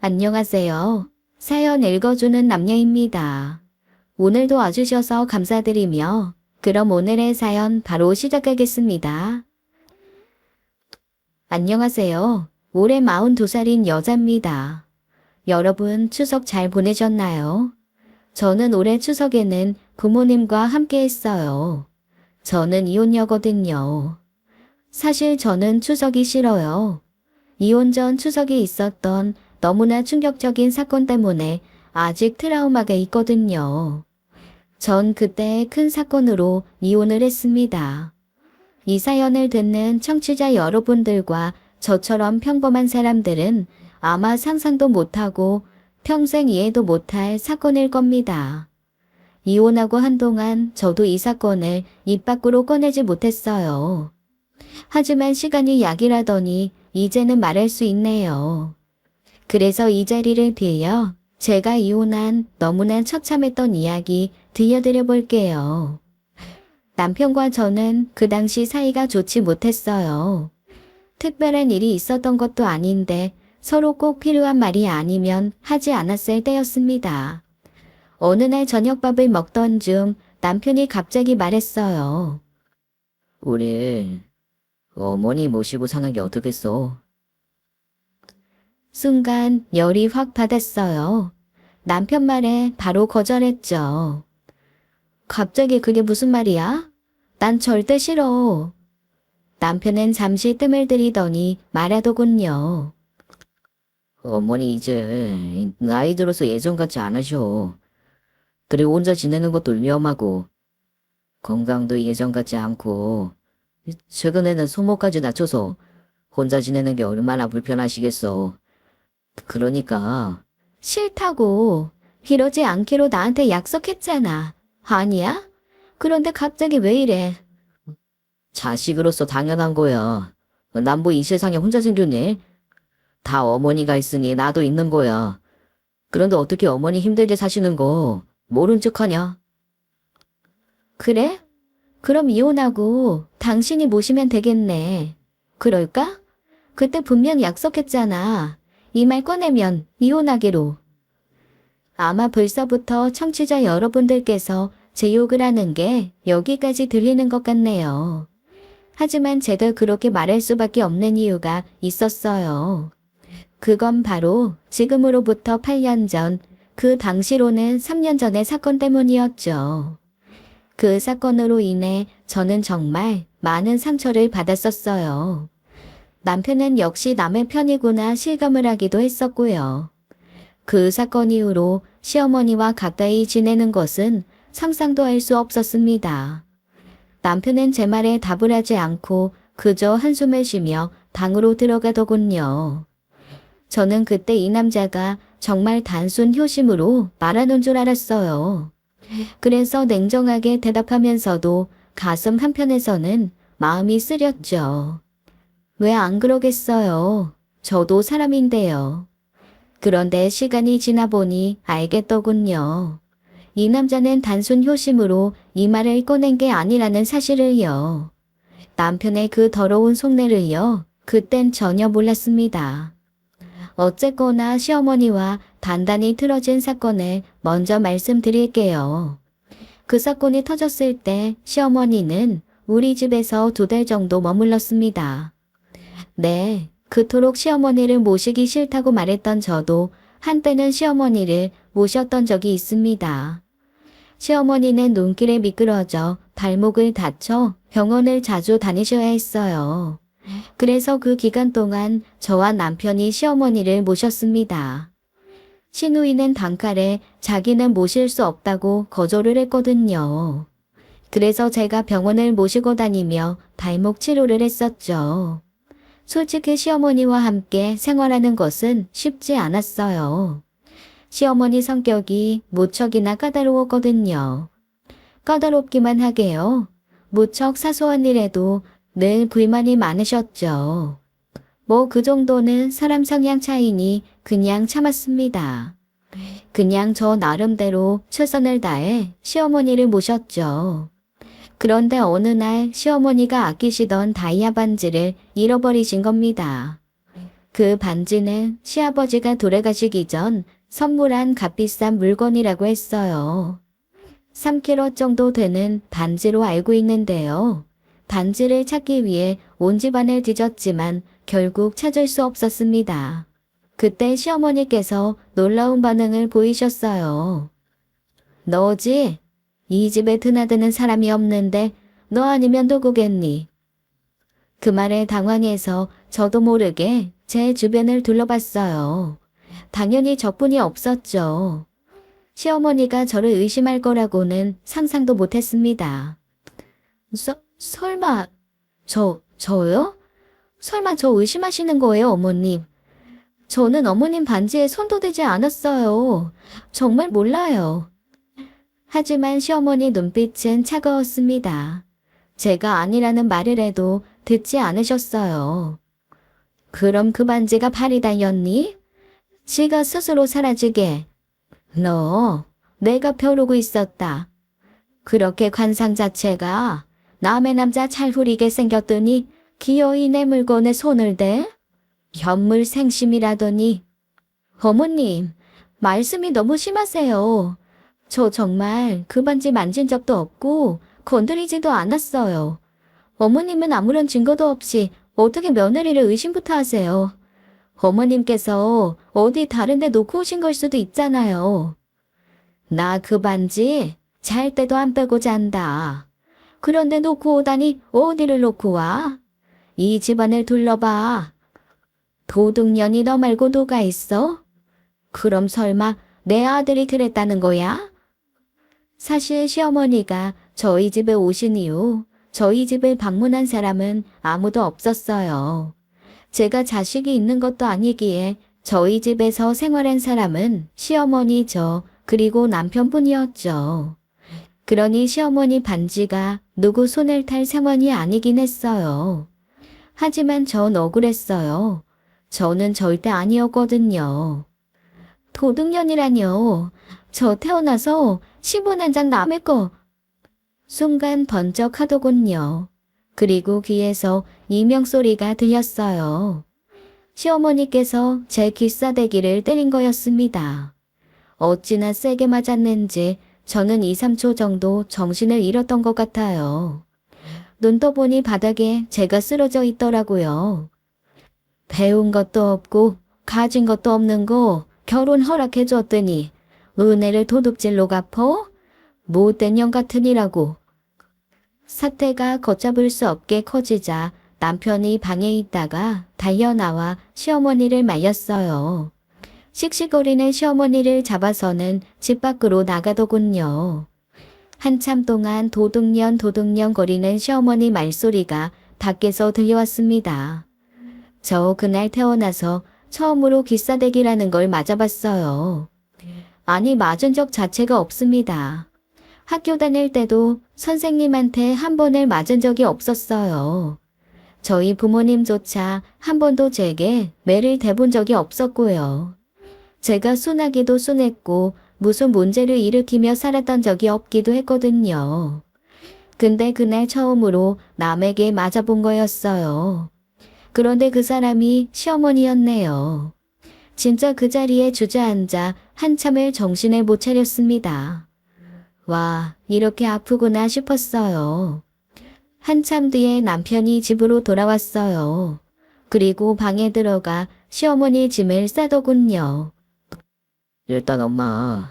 안녕하세요. 사연 읽어주는 남녀입니다. 오늘도 와주셔서 감사드리며 그럼 오늘의 사연 바로 시작하겠습니다. 안녕하세요. 올해 42살인 여자입니다. 여러분 추석 잘 보내셨나요? 저는 올해 추석에는 부모님과 함께 했어요. 저는 이혼녀거든요. 사실 저는 추석이 싫어요. 이혼 전 추석에 있었던 너무나 충격적인 사건 때문에 아직 트라우마가 있거든요. 전 그때 큰 사건으로 이혼을 했습니다. 이 사연을 듣는 청취자 여러분들과 저처럼 평범한 사람들은 아마 상상도 못하고 평생 이해도 못할 사건일 겁니다. 이혼하고 한동안 저도 이 사건을 입 밖으로 꺼내지 못했어요. 하지만 시간이 약이라더니 이제는 말할 수 있네요. 그래서 이 자리를 빌려 제가 이혼한 너무나 처참했던 이야기 들려드려 볼게요. 남편과 저는 그 당시 사이가 좋지 못했어요. 특별한 일이 있었던 것도 아닌데 서로 꼭 필요한 말이 아니면 하지 않았을 때였습니다. 어느 날 저녁밥을 먹던 중 남편이 갑자기 말했어요. 우리 어머니 모시고 사는 게 어떻겠어? 순간 열이 확 받았어요. 남편 말에 바로 거절했죠. 갑자기 그게 무슨 말이야? 난 절대 싫어. 남편은 잠시 뜸을 들이더니 말하더군요. 어머니 이제 나이 들어서 예전 같지 않으셔. 그리고 혼자 지내는 것도 위험하고 건강도 예전 같지 않고 최근에는 소모까지 낮춰서 혼자 지내는 게 얼마나 불편하시겠어. 그러니까 싫다고. 이러지 않기로 나한테 약속했잖아. 아니야? 그런데 갑자기 왜 이래? 자식으로서 당연한 거야. 난 뭐 이 세상에 혼자 생겼니? 다 어머니가 있으니 나도 있는 거야. 그런데 어떻게 어머니 힘들게 사시는 거 모른 척하냐? 그래? 그럼 이혼하고 당신이 모시면 되겠네. 그럴까? 그때 분명 약속했잖아. 이 말 꺼내면 이혼하기로. 아마 벌써부터 청취자 여러분들께서 제 욕을 하는 게 여기까지 들리는 것 같네요. 하지만 제가 그렇게 말할 수밖에 없는 이유가 있었어요. 그건 바로 지금으로부터 8년 전, 그 당시로는 3년 전의 사건 때문이었죠. 그 사건으로 인해 저는 정말 많은 상처를 받았었어요. 남편은 역시 남의 편이구나 실감을 하기도 했었고요. 그 사건 이후로 시어머니와 가까이 지내는 것은 상상도 할 수 없었습니다. 남편은 제 말에 답을 하지 않고 그저 한숨을 쉬며 방으로 들어가더군요. 저는 그때 이 남자가 정말 단순 효심으로 말하는 줄 알았어요. 그래서 냉정하게 대답하면서도 가슴 한편에서는 마음이 쓰렸죠. 왜 안 그러겠어요? 저도 사람인데요. 그런데 시간이 지나 보니 알겠더군요. 이 남자는 단순 효심으로 이 말을 꺼낸 게 아니라는 사실을요. 남편의 그 더러운 속내를요. 그땐 전혀 몰랐습니다. 어쨌거나 시어머니와 단단히 틀어진 사건을 먼저 말씀드릴게요. 그 사건이 터졌을 때 시어머니는 우리 집에서 2달 정도 머물렀습니다. 네, 그토록 시어머니를 모시기 싫다고 말했던 저도 한때는 시어머니를 모셨던 적이 있습니다. 시어머니는 눈길에 미끄러져 발목을 다쳐 병원을 자주 다니셔야 했어요. 그래서 그 기간 동안 저와 남편이 시어머니를 모셨습니다. 시누이는 단칼에 자기는 모실 수 없다고 거절을 했거든요. 그래서 제가 병원을 모시고 다니며 발목 치료를 했었죠. 솔직히 시어머니와 함께 생활하는 것은 쉽지 않았어요. 시어머니 성격이 무척이나 까다로웠거든요. 까다롭기만 하게요. 무척 사소한 일에도 늘 불만이 많으셨죠. 뭐 그 정도는 사람 성향 차이니 그냥 참았습니다. 그냥 저 나름대로 최선을 다해 시어머니를 모셨죠. 그런데 어느 날 시어머니가 아끼시던 다이아 반지를 잃어버리신 겁니다. 그 반지는 시아버지가 돌아가시기 전 선물한 값비싼 물건이라고 했어요. 3kg 정도 되는 반지로 알고 있는데요. 반지를 찾기 위해 온 집안을 뒤졌지만 결국 찾을 수 없었습니다. 그때 시어머니께서 놀라운 반응을 보이셨어요. 너지? 이 집에 드나드는 사람이 없는데 너 아니면 누구겠니? 그 말에 당황해서 저도 모르게 제 주변을 둘러봤어요. 당연히 저뿐이 없었죠. 시어머니가 저를 의심할 거라고는 상상도 못했습니다. 설마, 저요? 설마 저 의심하시는 거예요, 어머님? 저는 어머님 반지에 손도 대지 않았어요. 정말 몰라요. 하지만 시어머니 눈빛은 차가웠습니다. 제가 아니라는 말을 해도 듣지 않으셨어요. 그럼 그 반지가 팔이다였니? 지가 스스로 사라지게. 너, 내가 벼르고 있었다. 그렇게 관상 자체가 남의 남자 잘 후리게 생겼더니 기어이 내 물건에 손을 대? 현물생심이라더니. 어머님, 말씀이 너무 심하세요. 저 정말 그 반지 만진 적도 없고 건드리지도 않았어요. 어머님은 아무런 증거도 없이 어떻게 며느리를 의심부터 하세요. 어머님께서 어디 다른 데 놓고 오신 걸 수도 있잖아요. 나 그 반지 잘 때도 안 빼고 잔다. 그런데 놓고 오다니 어디를 놓고 와? 이 집안을 둘러봐. 도둑년이 너 말고 누가 있어? 그럼 설마 내 아들이 그랬다는 거야? 사실 시어머니가 저희 집에 오신 이후 저희 집을 방문한 사람은 아무도 없었어요. 제가 자식이 있는 것도 아니기에 저희 집에서 생활한 사람은 시어머니 저 그리고 남편뿐이었죠. 그러니 시어머니 반지가 누구 손을 탈 상황이 아니긴 했어요. 하지만 전 억울했어요. 저는 절대 아니었거든요. 도둑년이라뇨. 저 태어나서 10원 한 장 남의 거. 순간 번쩍하더군요. 그리고 귀에서 이명소리가 들렸어요. 시어머니께서 제 귀싸대기를 때린 거였습니다. 어찌나 세게 맞았는지 저는 2, 3초 정도 정신을 잃었던 것 같아요. 눈 떠보니 바닥에 제가 쓰러져 있더라고요. 배운 것도 없고 가진 것도 없는 거 결혼 허락해 줬더니 은혜를 도둑질로 갚어? 못된 년 같으니라고. 사태가 걷잡을 수 없게 커지자 남편이 방에 있다가 달려나와 시어머니를 말렸어요. 씩씩거리는 시어머니를 잡아서는 집 밖으로 나가더군요. 한참 동안 도둑년 거리는 시어머니 말소리가 밖에서 들려왔습니다. 저 그날 태어나서 처음으로 귀싸대기라는 걸 맞아봤어요. 아니 맞은 적 자체가 없습니다. 학교 다닐 때도 선생님한테 한 번을 맞은 적이 없었어요. 저희 부모님조차 한 번도 제게 매를 대본 적이 없었고요. 제가 순하기도 순했고 무슨 문제를 일으키며 살았던 적이 없기도 했거든요. 근데 그날 처음으로 남에게 맞아본 거였어요. 그런데 그 사람이 시어머니였네요. 진짜 그 자리에 주저앉아 한참을 정신을 못 차렸습니다. 와, 이렇게 아프구나 싶었어요. 한참 뒤에 남편이 집으로 돌아왔어요. 그리고 방에 들어가 시어머니 짐을 싸더군요. 일단 엄마,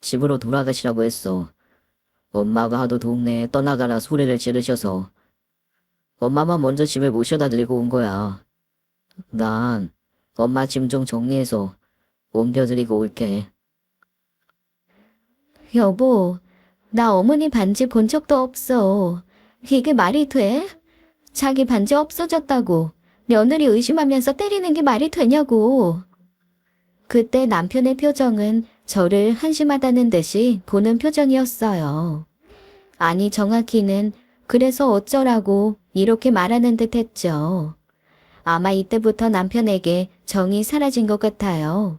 집으로 돌아가시라고 했어. 엄마가 하도 동네에 떠나가라 소리를 지르셔서 엄마만 먼저 집에 모셔다 드리고 온 거야. 난 엄마 짐 좀 정리해서 옮겨드리고 올게. 여보, 나 어머니 반지 본 적도 없어. 이게 말이 돼? 자기 반지 없어졌다고 며느리 의심하면서 때리는 게 말이 되냐고. 그때 남편의 표정은 저를 한심하다는 듯이 보는 표정이었어요. 아니 정확히는 그래서 어쩌라고 이렇게 말하는 듯 했죠. 아마 이때부터 남편에게 정이 사라진 것 같아요.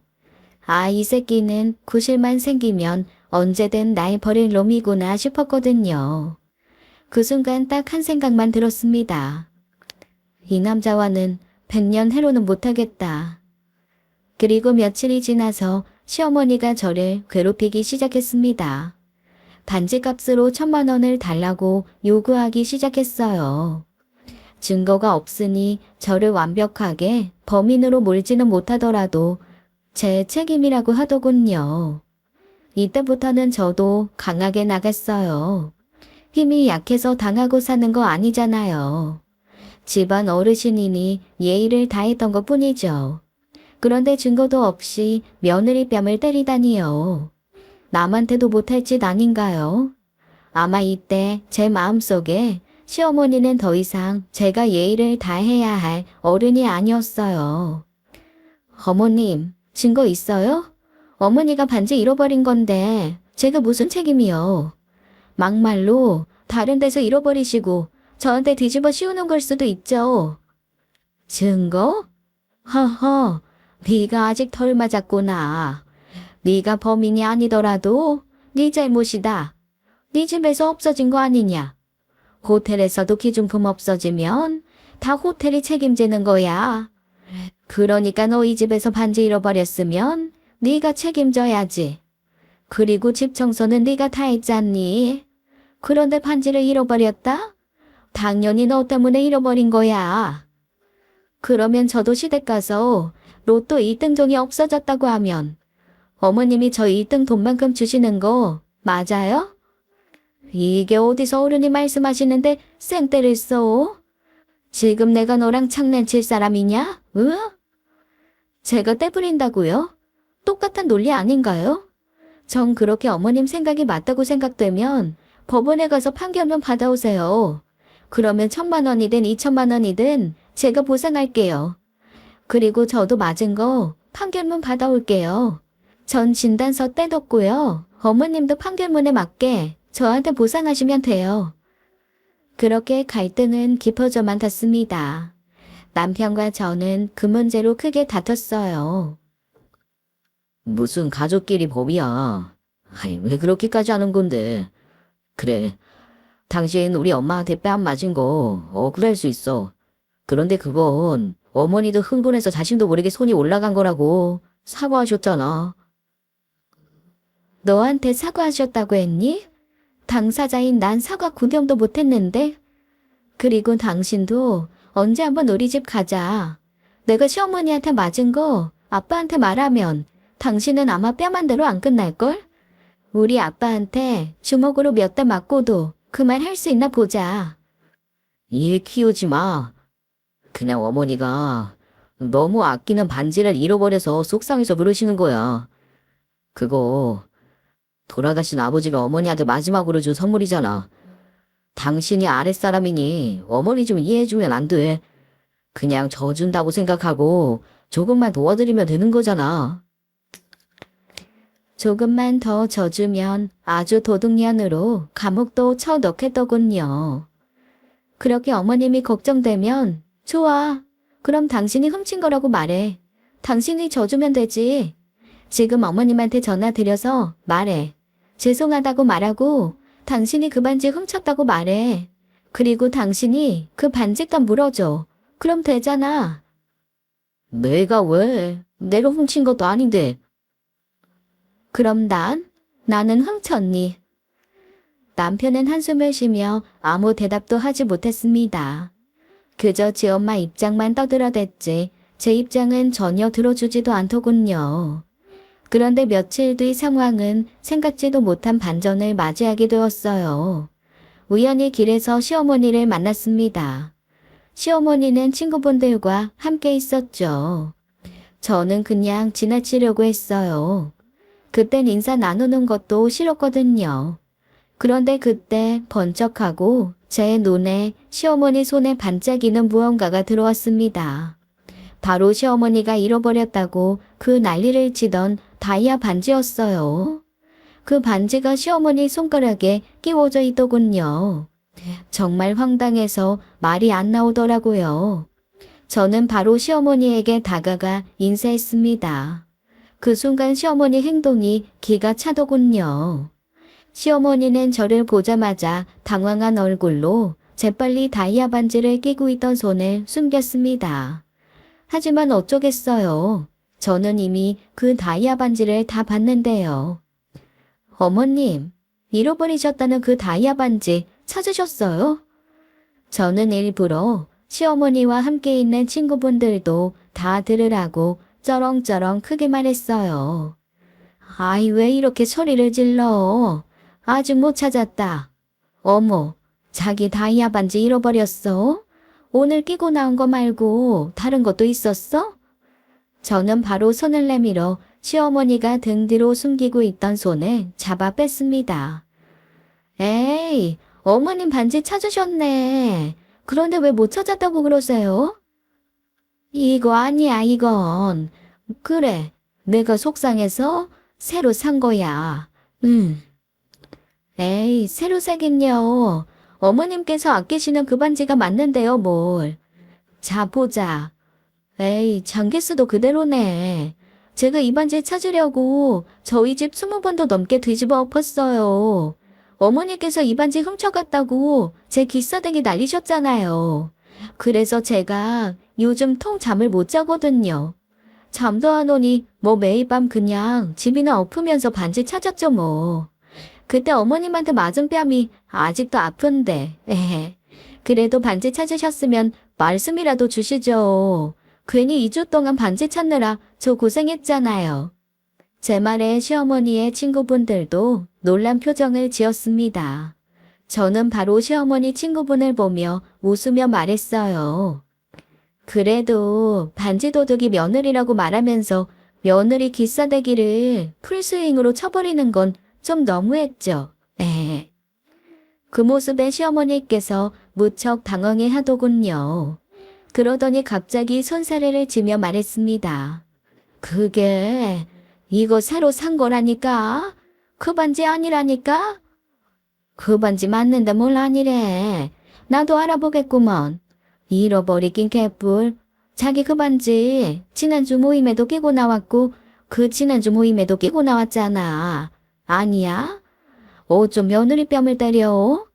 아, 이 새끼는 구실만 생기면 언제든 날 버릴 놈이구나 싶었거든요. 그 순간 딱 한 생각만 들었습니다. 이 남자와는 100년 해로는 못하겠다. 그리고 며칠이 지나서 시어머니가 저를 괴롭히기 시작했습니다. 반지값으로 1,000만 원을 달라고 요구하기 시작했어요. 증거가 없으니 저를 완벽하게 범인으로 몰지는 못하더라도 제 책임이라고 하더군요. 이때부터는 저도 강하게 나갔어요. 힘이 약해서 당하고 사는 거 아니잖아요. 집안 어르신이니 예의를 다했던 것 뿐이죠. 그런데 증거도 없이 며느리 뺨을 때리다니요. 남한테도 못할 짓 아닌가요? 아마 이때 제 마음속에 시어머니는 더 이상 제가 예의를 다해야 할 어른이 아니었어요. 어머님, 증거 있어요? 어머니가 반지 잃어버린 건데 제가 무슨 책임이요? 막말로 다른 데서 잃어버리시고 저한테 뒤집어 씌우는 걸 수도 있죠. 증거? 허허, 네가 아직 덜 맞았구나. 네가 범인이 아니더라도 네 잘못이다. 네 집에서 없어진 거 아니냐. 호텔에서도 기중품 없어지면 다 호텔이 책임지는 거야. 그러니까 너희 집에서 반지 잃어버렸으면 네가 책임져야지. 그리고 집 청소는 네가 다 했잖니. 그런데 반지를 잃어버렸다? 당연히 너 때문에 잃어버린 거야. 그러면 저도 시댁 가서 로또 1등종이 없어졌다고 하면 어머님이 저 1등 돈만큼 주시는 거 맞아요? 이게 어디서 어른이 말씀하시는데 생떼를 써? 지금 내가 너랑 장난칠 사람이냐? 응? 제가 떼부린다고요? 똑같은 논리 아닌가요? 전 그렇게 어머님 생각이 맞다고 생각되면 법원에 가서 판결문 받아오세요. 그러면 1,000만 원이든 2,000만 원이든 제가 보상할게요. 그리고 저도 맞은 거 판결문 받아올게요. 전 진단서 떼뒀고요. 어머님도 판결문에 맞게 저한테 보상하시면 돼요. 그렇게 갈등은 깊어져만 갔습니다. 남편과 저는 그 문제로 크게 다퉜어요. 무슨 가족끼리 법이야. 아이, 왜 그렇게까지 하는 건데. 그래, 당신 우리 엄마한테 뺨 맞은 거 억울할 수 있어. 그런데 그건 어머니도 흥분해서 자신도 모르게 손이 올라간 거라고 사과하셨잖아. 너한테 사과하셨다고 했니? 당사자인 난 사과 구경도 못했는데. 그리고 당신도 언제 한번 우리 집 가자. 내가 시어머니한테 맞은 거 아빠한테 말하면 당신은 아마 뺨 한 대로 안 끝날걸? 우리 아빠한테 주먹으로 몇 대 맞고도 그 말 할 수 있나 보자. 일 키우지 마. 그냥 어머니가 너무 아끼는 반지를 잃어버려서 속상해서 그러시는 거야. 그거 돌아가신 아버지가 어머니한테 마지막으로 준 선물이잖아. 당신이 아랫사람이니 어머니 좀 이해해주면 안 돼. 그냥 져준다고 생각하고 조금만 도와드리면 되는 거잖아. 조금만 더 져주면 아주 도둑년으로 감옥도 쳐넣겠더군요. 그렇게 어머님이 걱정되면 좋아. 그럼 당신이 훔친 거라고 말해. 당신이 져주면 되지. 지금 어머님한테 전화 드려서 말해. 죄송하다고 말하고 당신이 그 반지 훔쳤다고 말해. 그리고 당신이 그 반지값 물어줘. 그럼 되잖아. 내가 왜? 내가 훔친 것도 아닌데. 그럼 나는 훔쳤니? 남편은 한숨을 쉬며 아무 대답도 하지 못했습니다. 그저 지 엄마 입장만 떠들어댔지 제 입장은 전혀 들어주지도 않더군요. 그런데 며칠 뒤 상황은 생각지도 못한 반전을 맞이하게 되었어요. 우연히 길에서 시어머니를 만났습니다. 시어머니는 친구분들과 함께 있었죠. 저는 그냥 지나치려고 했어요. 그땐 인사 나누는 것도 싫었거든요. 그런데 그때 번쩍하고 제 눈에 시어머니 손에 반짝이는 무언가가 들어왔습니다. 바로 시어머니가 잃어버렸다고 그 난리를 치던 다이아 반지였어요. 그 반지가 시어머니 손가락에 끼워져 있더군요. 정말 황당해서 말이 안 나오더라고요. 저는 바로 시어머니에게 다가가 인사했습니다. 그 순간 시어머니 행동이 기가 차더군요. 시어머니는 저를 보자마자 당황한 얼굴로 재빨리 다이아 반지를 끼고 있던 손을 숨겼습니다. 하지만 어쩌겠어요. 저는 이미 그 다이아 반지를 다 봤는데요. 어머님, 잃어버리셨다는 그 다이아 반지 찾으셨어요? 저는 일부러 시어머니와 함께 있는 친구분들도 다 들으라고 쩌렁쩌렁 크게 말했어요. 아이, 왜 이렇게 소리를 질러? 아직 못 찾았다. 어머, 자기 다이아 반지 잃어버렸어? 오늘 끼고 나온 거 말고 다른 것도 있었어? 저는 바로 손을 내밀어 시어머니가 등 뒤로 숨기고 있던 손을 잡아 뺐습니다. 에이, 어머님 반지 찾으셨네. 그런데 왜 못 찾았다고 그러세요? 이거 아니야, 이건. 그래, 내가 속상해서 새로 산 거야. 에이, 새로 사긴요. 어머님께서 아끼시는 그 반지가 맞는데요, 뭘. 자, 보자. 에이, 장기스도 그대로네. 제가 이 반지 찾으려고 저희 집 20번도 넘게 뒤집어 엎었어요. 어머니께서 이 반지 훔쳐갔다고 제 기싸대기 날리셨잖아요. 그래서 제가 요즘 통 잠을 못 자거든요. 잠도 안 오니 뭐 매일 밤 그냥 집이나 엎으면서 반지 찾았죠 뭐. 그때 어머님한테 맞은 뺨이 아직도 아픈데. 에헤. 그래도 반지 찾으셨으면 말씀이라도 주시죠. 괜히 2주 동안 반지 찾느라 저 고생했잖아요. 제 말에 시어머니의 친구분들도 놀란 표정을 지었습니다. 저는 바로 시어머니 친구분을 보며 웃으며 말했어요. 그래도 반지 도둑이 며느리라고 말하면서 며느리 기싸대기를 풀스윙으로 쳐버리는 건 좀 너무했죠. 에. 그 모습에 시어머니께서 무척 당황해 하더군요. 그러더니 갑자기 손사래를 치며 말했습니다. 그게 이거 새로 산 거라니까? 그 반지 아니라니까? 그 반지 맞는데 뭘 아니래. 나도 알아보겠구먼. 잃어버리긴 개뿔. 자기 그 반지 지난주 모임에도 끼고 나왔고 그 지난주 모임에도 끼고 나왔잖아. 아니야? 어쩜 며느리 뺨을 때려?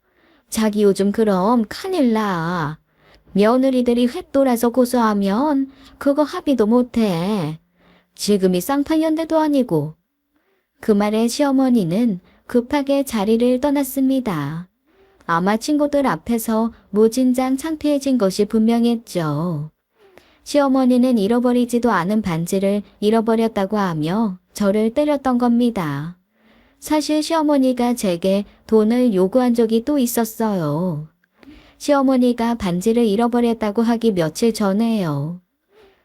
자기 요즘 그럼 큰일 나. 며느리들이 횃돌아서 고소하면 그거 합의도 못해. 지금이 쌍팔년대도 아니고. 그 말에 시어머니는 급하게 자리를 떠났습니다. 아마 친구들 앞에서 무진장 창피해진 것이 분명했죠. 시어머니는 잃어버리지도 않은 반지를 잃어버렸다고 하며 저를 때렸던 겁니다. 사실 시어머니가 제게 돈을 요구한 적이 또 있었어요. 시어머니가 반지를 잃어버렸다고 하기 며칠 전에요.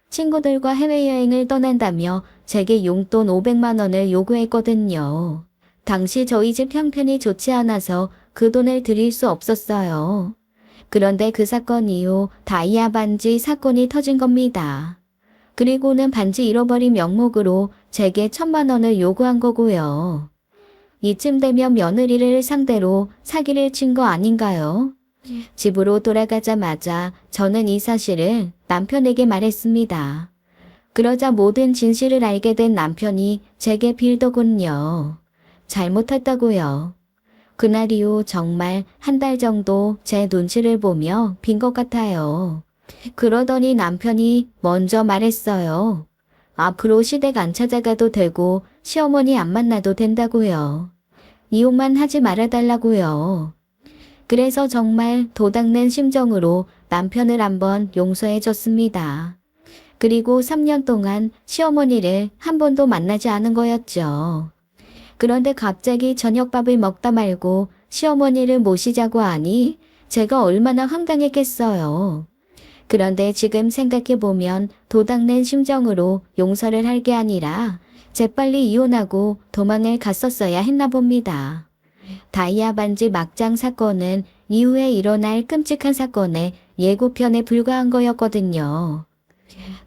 친구들과 해외여행을 떠난다며 제게 용돈 500만 원을 요구했거든요. 당시 저희 집 형편이 좋지 않아서 그 돈을 드릴 수 없었어요. 그런데 그 사건 이후 다이아 반지 사건이 터진 겁니다. 그리고는 반지 잃어버린 명목으로 제게 1,000만 원을 요구한 거고요. 이쯤 되면 며느리를 상대로 사기를 친 거 아닌가요? 집으로 돌아가자마자 저는 이 사실을 남편에게 말했습니다. 그러자 모든 진실을 알게 된 남편이 제게 빌더군요. 잘못했다고요. 그날 이후 정말 한 달 정도 제 눈치를 보며 빈 것 같아요. 그러더니 남편이 먼저 말했어요. 앞으로 시댁 안 찾아가도 되고 시어머니 안 만나도 된다고요. 이혼만 하지 말아달라고요. 그래서 정말 도닥낸 심정으로 남편을 한번 용서해 줬습니다. 그리고 3년 동안 시어머니를 한 번도 만나지 않은 거였죠. 그런데 갑자기 저녁밥을 먹다 말고 시어머니를 모시자고 하니 제가 얼마나 황당했겠어요. 그런데 지금 생각해보면 도닥낸 심정으로 용서를 할 게 아니라 재빨리 이혼하고 도망을 갔었어야 했나 봅니다. 다이아 반지 막장 사건은 이후에 일어날 끔찍한 사건의 예고편에 불과한 거였거든요.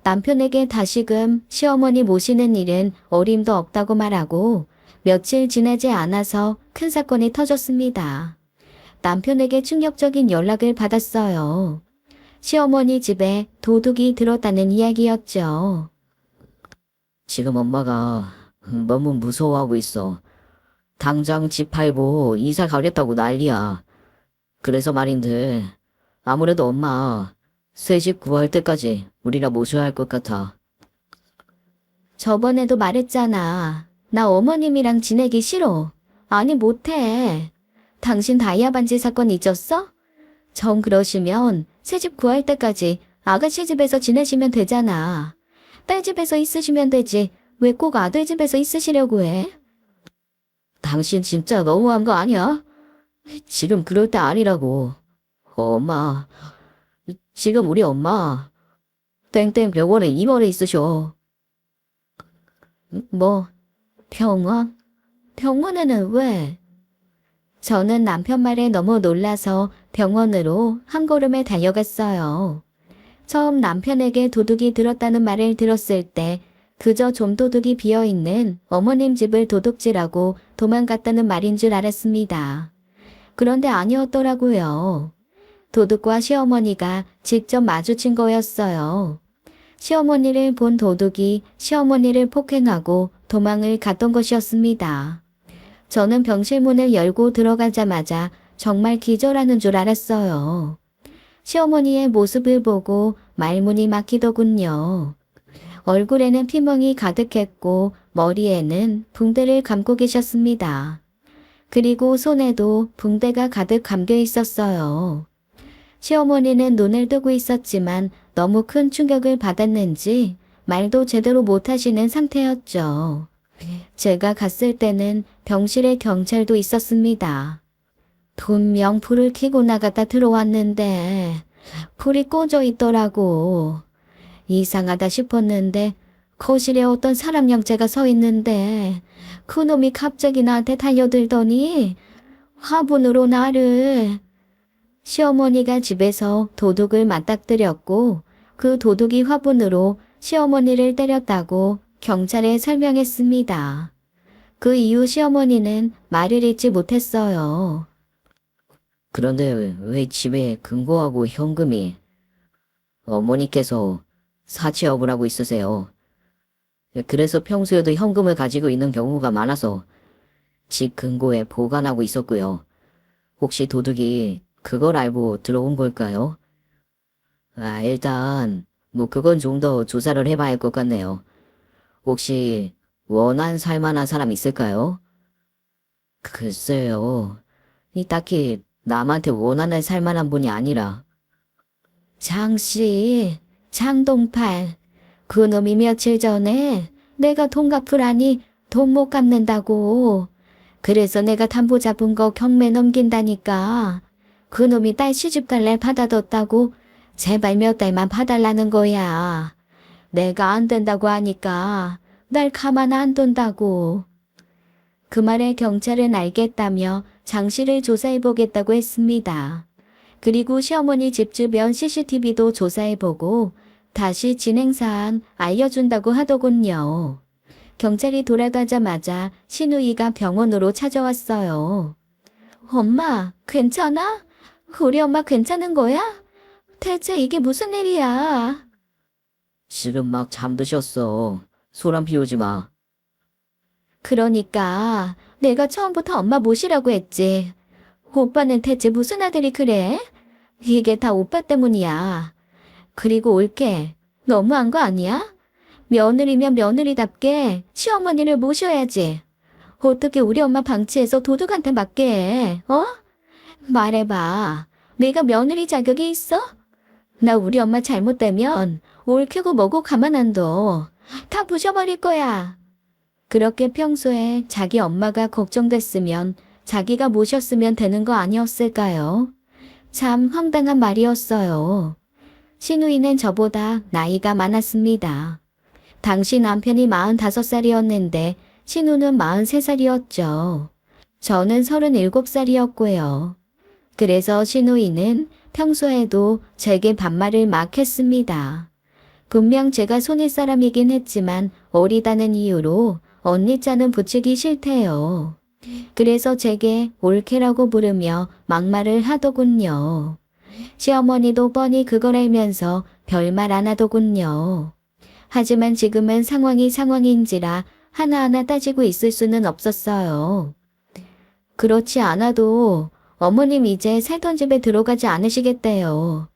남편에게 다시금 시어머니 모시는 일은 어림도 없다고 말하고 며칠 지나지 않아서 큰 사건이 터졌습니다. 남편에게 충격적인 연락을 받았어요. 시어머니 집에 도둑이 들었다는 이야기였죠. 지금 엄마가 너무 무서워하고 있어. 당장 집 팔고 이사 가겠다고 난리야. 그래서 말인데 아무래도 엄마 새집 구할 때까지 우리라 모셔야 할 것 같아. 저번에도 말했잖아. 나 어머님이랑 지내기 싫어. 아니, 못해. 당신 다이아 반지 사건 잊었어? 정 그러시면 새집 구할 때까지 아가씨 집에서 지내시면 되잖아. 딸 집에서 있으시면 되지. 왜 꼭 아들 집에서 있으시려고 해? 당신 진짜 너무한 거 아니야? 지금 그럴 때 아니라고. 엄마, 지금 우리 엄마 땡땡 병원에 입원해 있으셔. 뭐, 병원? 병원에는 왜? 저는 남편 말에 너무 놀라서 병원으로 한 걸음에 달려갔어요. 처음 남편에게 도둑이 들었다는 말을 들었을 때 그저 좀도둑이 비어있는 어머님 집을 도둑질하고 도망갔다는 말인 줄 알았습니다. 그런데 아니었더라고요. 도둑과 시어머니가 직접 마주친 거였어요. 시어머니를 본 도둑이 시어머니를 폭행하고 도망을 갔던 것이었습니다. 저는 병실 문을 열고 들어가자마자 정말 기절하는 줄 알았어요. 시어머니의 모습을 보고 말문이 막히더군요. 얼굴에는 피멍이 가득했고 머리에는 붕대를 감고 계셨습니다. 그리고 손에도 붕대가 가득 감겨 있었어요. 시어머니는 눈을 뜨고 있었지만 너무 큰 충격을 받았는지 말도 제대로 못하시는 상태였죠. 제가 갔을 때는 병실에 경찰도 있었습니다. 분명 불을 켜고 나갔다 들어왔는데 불이 꺼져 있더라고. 이상하다 싶었는데 거실에 어떤 사람 형체가 서 있는데 그놈이 갑자기 나한테 달려들더니 화분으로 나를. 시어머니가 집에서 도둑을 맞닥뜨렸고 그 도둑이 화분으로 시어머니를 때렸다고 경찰에 설명했습니다. 그 이후 시어머니는 말을 잇지 못했어요. 그런데 왜 집에 금고하고 현금이? 어머니께서 사채업을 하고 있으세요. 그래서 평소에도 현금을 가지고 있는 경우가 많아서 집 금고에 보관하고 있었고요. 혹시 도둑이 그걸 알고 들어온 걸까요? 일단 그건 좀 더 조사를 해봐야 할 것 같네요. 혹시 원한 살만한 사람 있을까요? 글쎄요. 딱히 남한테 원한을 살만한 분이 아니라. 장씨, 장동팔, 그놈이 며칠 전에 내가 돈 갚으라니 돈 못 갚는다고. 그래서 내가 담보 잡은 거 경매 넘긴다니까. 그놈이 딸 시집 갈래 받아뒀다고 제발 몇 달만 봐달라는 거야. 내가 안 된다고 하니까 날 가만 안 둔다고. 그 말에 경찰은 알겠다며 장 씨를 조사해보겠다고 했습니다. 그리고 시어머니 집 주변 CCTV도 조사해보고 다시 진행사안 알려준다고 하더군요. 경찰이 돌아가자마자 신우이가 병원으로 찾아왔어요. 엄마, 괜찮아? 우리 엄마 괜찮은 거야? 대체 이게 무슨 일이야? 지금 막 잠드셨어. 소란 피우지 마. 그러니까 내가 처음부터 엄마 모시라고 했지. 오빠는 대체 무슨 아들이 그래? 이게 다 오빠 때문이야. 그리고 올게. 너무한 거 아니야? 며느리면 며느리답게 시어머니를 모셔야지. 어떻게 우리 엄마 방치해서 도둑한테 맡게 해, 어? 말해봐. 내가 며느리 자격이 있어? 나 우리 엄마 잘못되면 옳게고 뭐고 가만 안 둬. 다 부셔버릴 거야. 그렇게 평소에 자기 엄마가 걱정됐으면 자기가 모셨으면 되는 거 아니었을까요? 참 황당한 말이었어요. 신우이는 저보다 나이가 많았습니다. 당시 남편이 45살이었는데 신우는 43살이었죠. 저는 37살이었고요. 그래서 신우이는 평소에도 제게 반말을 막 했습니다. 분명 제가 손일 사람이긴 했지만 어리다는 이유로 언니 자는 붙이기 싫대요. 그래서 제게 올케라고 부르며 막말을 하더군요. 시어머니도 뻔히 그걸 알면서 별말 안 하더군요. 하지만 지금은 상황이 상황인지라 하나하나 따지고 있을 수는 없었어요. 그렇지 않아도 어머님 이제 살던 집에 들어가지 않으시겠대요.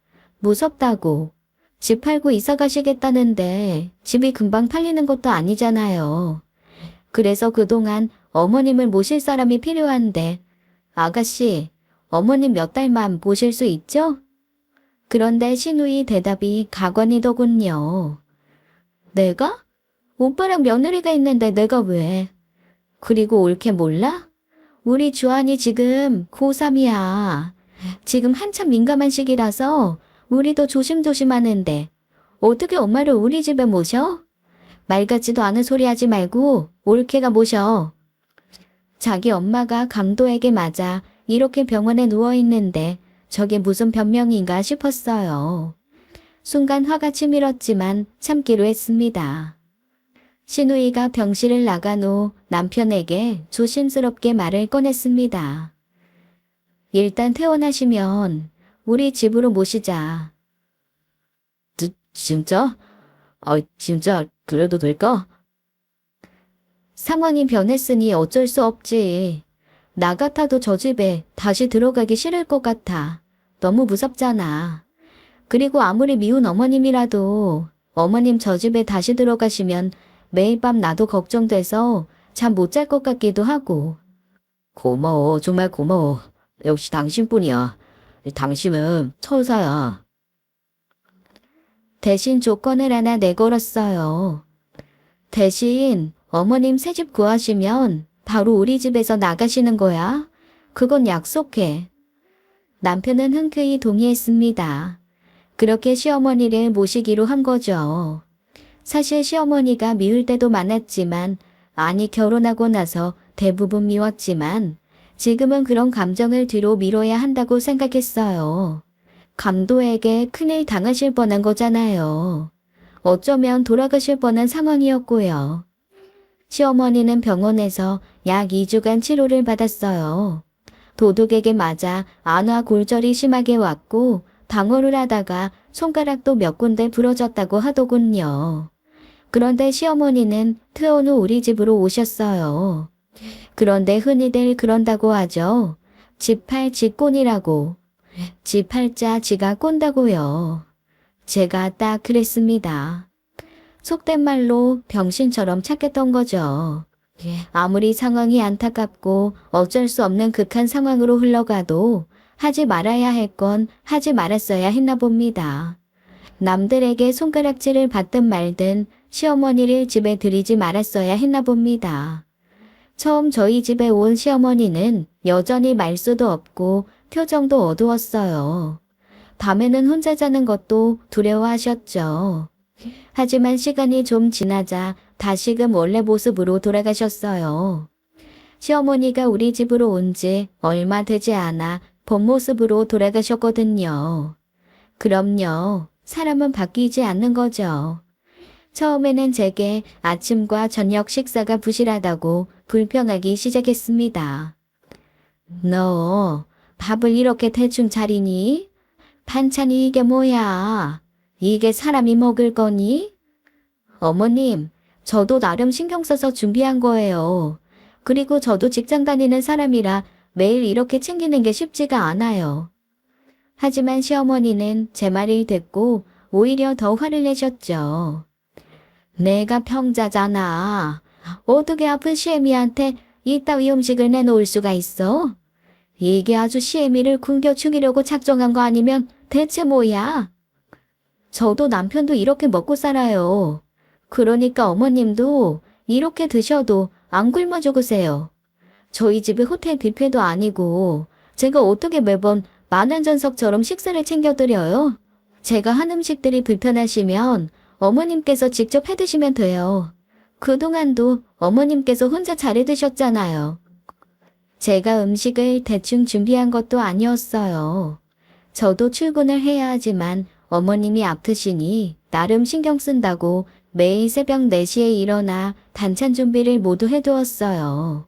무섭다고. 집 팔고 이사 가시겠다는데 집이 금방 팔리는 것도 아니잖아요. 그래서 그동안 어머님을 모실 사람이 필요한데, 아가씨, 어머님 몇 달만 모실 수 있죠? 그런데 신우이 대답이 가관이더군요. 내가? 오빠랑 며느리가 있는데 내가 왜? 그리고 옳게 몰라? 우리 주한이 지금 고3이야. 지금 한참 민감한 시기라서 우리도 조심조심하는데 어떻게 엄마를 우리 집에 모셔? 말 같지도 않은 소리 하지 말고 옳게가 모셔. 자기 엄마가 강도에게 맞아 이렇게 병원에 누워있는데 저게 무슨 변명인가 싶었어요. 순간 화가 치밀었지만 참기로 했습니다. 신우이가 병실을 나간 후 남편에게 조심스럽게 말을 꺼냈습니다. 일단 퇴원하시면 우리 집으로 모시자. 진짜? 진짜 그래도 될까? 상황이 변했으니 어쩔 수 없지. 나 같아도 저 집에 다시 들어가기 싫을 것 같아. 너무 무섭잖아. 그리고 아무리 미운 어머님이라도 어머님 저 집에 다시 들어가시면 매일 밤 나도 걱정돼서 잠 못 잘 것 같기도 하고. 고마워. 정말 고마워. 역시 당신뿐이야. 당신은 천사야. 대신 조건을 하나 내걸었어요. 대신 어머님 새집 구하시면 바로 우리 집에서 나가시는 거야. 그건 약속해. 남편은 흔쾌히 동의했습니다. 그렇게 시어머니를 모시기로 한 거죠. 사실 시어머니가 미울 때도 많았지만, 아니 결혼하고 나서 대부분 미웠지만 지금은 그런 감정을 뒤로 미뤄야 한다고 생각했어요. 감도에게 큰일 당하실 뻔한 거잖아요. 어쩌면 돌아가실 뻔한 상황이었고요. 시어머니는 병원에서 약 2주간 치료를 받았어요. 도둑에게 맞아 안와 골절이 심하게 왔고 방어를 하다가 손가락도 몇 군데 부러졌다고 하더군요. 그런데 시어머니는 퇴원 후 우리 집으로 오셨어요. 그런데 흔히들 그런다고 하죠. 집 팔 지꼰이라고. 집 팔자 지가 꼰다고요. 제가 딱 그랬습니다. 속된 말로 병신처럼 착했던 거죠. 아무리 상황이 안타깝고 어쩔 수 없는 극한 상황으로 흘러가도 하지 말아야 할 건 하지 말았어야 했나 봅니다. 남들에게 손가락질을 받든 말든 시어머니를 집에 들이지 말았어야 했나 봅니다. 처음 저희 집에 온 시어머니는 여전히 말수도 없고 표정도 어두웠어요. 밤에는 혼자 자는 것도 두려워하셨죠. 하지만 시간이 좀 지나자 다시금 원래 모습으로 돌아가셨어요. 시어머니가 우리 집으로 온 지 얼마 되지 않아 본 모습으로 돌아가셨거든요. 그럼요. 사람은 바뀌지 않는 거죠. 처음에는 제게 아침과 저녁 식사가 부실하다고 불평하기 시작했습니다. 너 밥을 이렇게 대충 차리니? 반찬이 이게 뭐야? 이게 사람이 먹을 거니? 어머님, 저도 나름 신경 써서 준비한 거예요. 그리고 저도 직장 다니는 사람이라 매일 이렇게 챙기는 게 쉽지가 않아요. 하지만 시어머니는 제 말을 듣고 오히려 더 화를 내셨죠. 내가 평자잖아. 어떻게 아픈 시애미한테 이따위 음식을 내놓을 수가 있어? 이게 아주 시애미를 굶겨 죽이려고 작정한 거 아니면 대체 뭐야? 저도 남편도 이렇게 먹고 살아요. 그러니까 어머님도 이렇게 드셔도 안 굶어 죽으세요. 저희 집이 호텔 뷔페도 아니고 제가 어떻게 매번 만원전석처럼 식사를 챙겨드려요? 제가 한 음식들이 불편하시면 어머님께서 직접 해드시면 돼요. 그동안도 어머님께서 혼자 잘해 드셨잖아요. 제가 음식을 대충 준비한 것도 아니었어요. 저도 출근을 해야 하지만 어머님이 아프시니 나름 신경 쓴다고 매일 새벽 4시에 일어나 반찬 준비를 모두 해두었어요.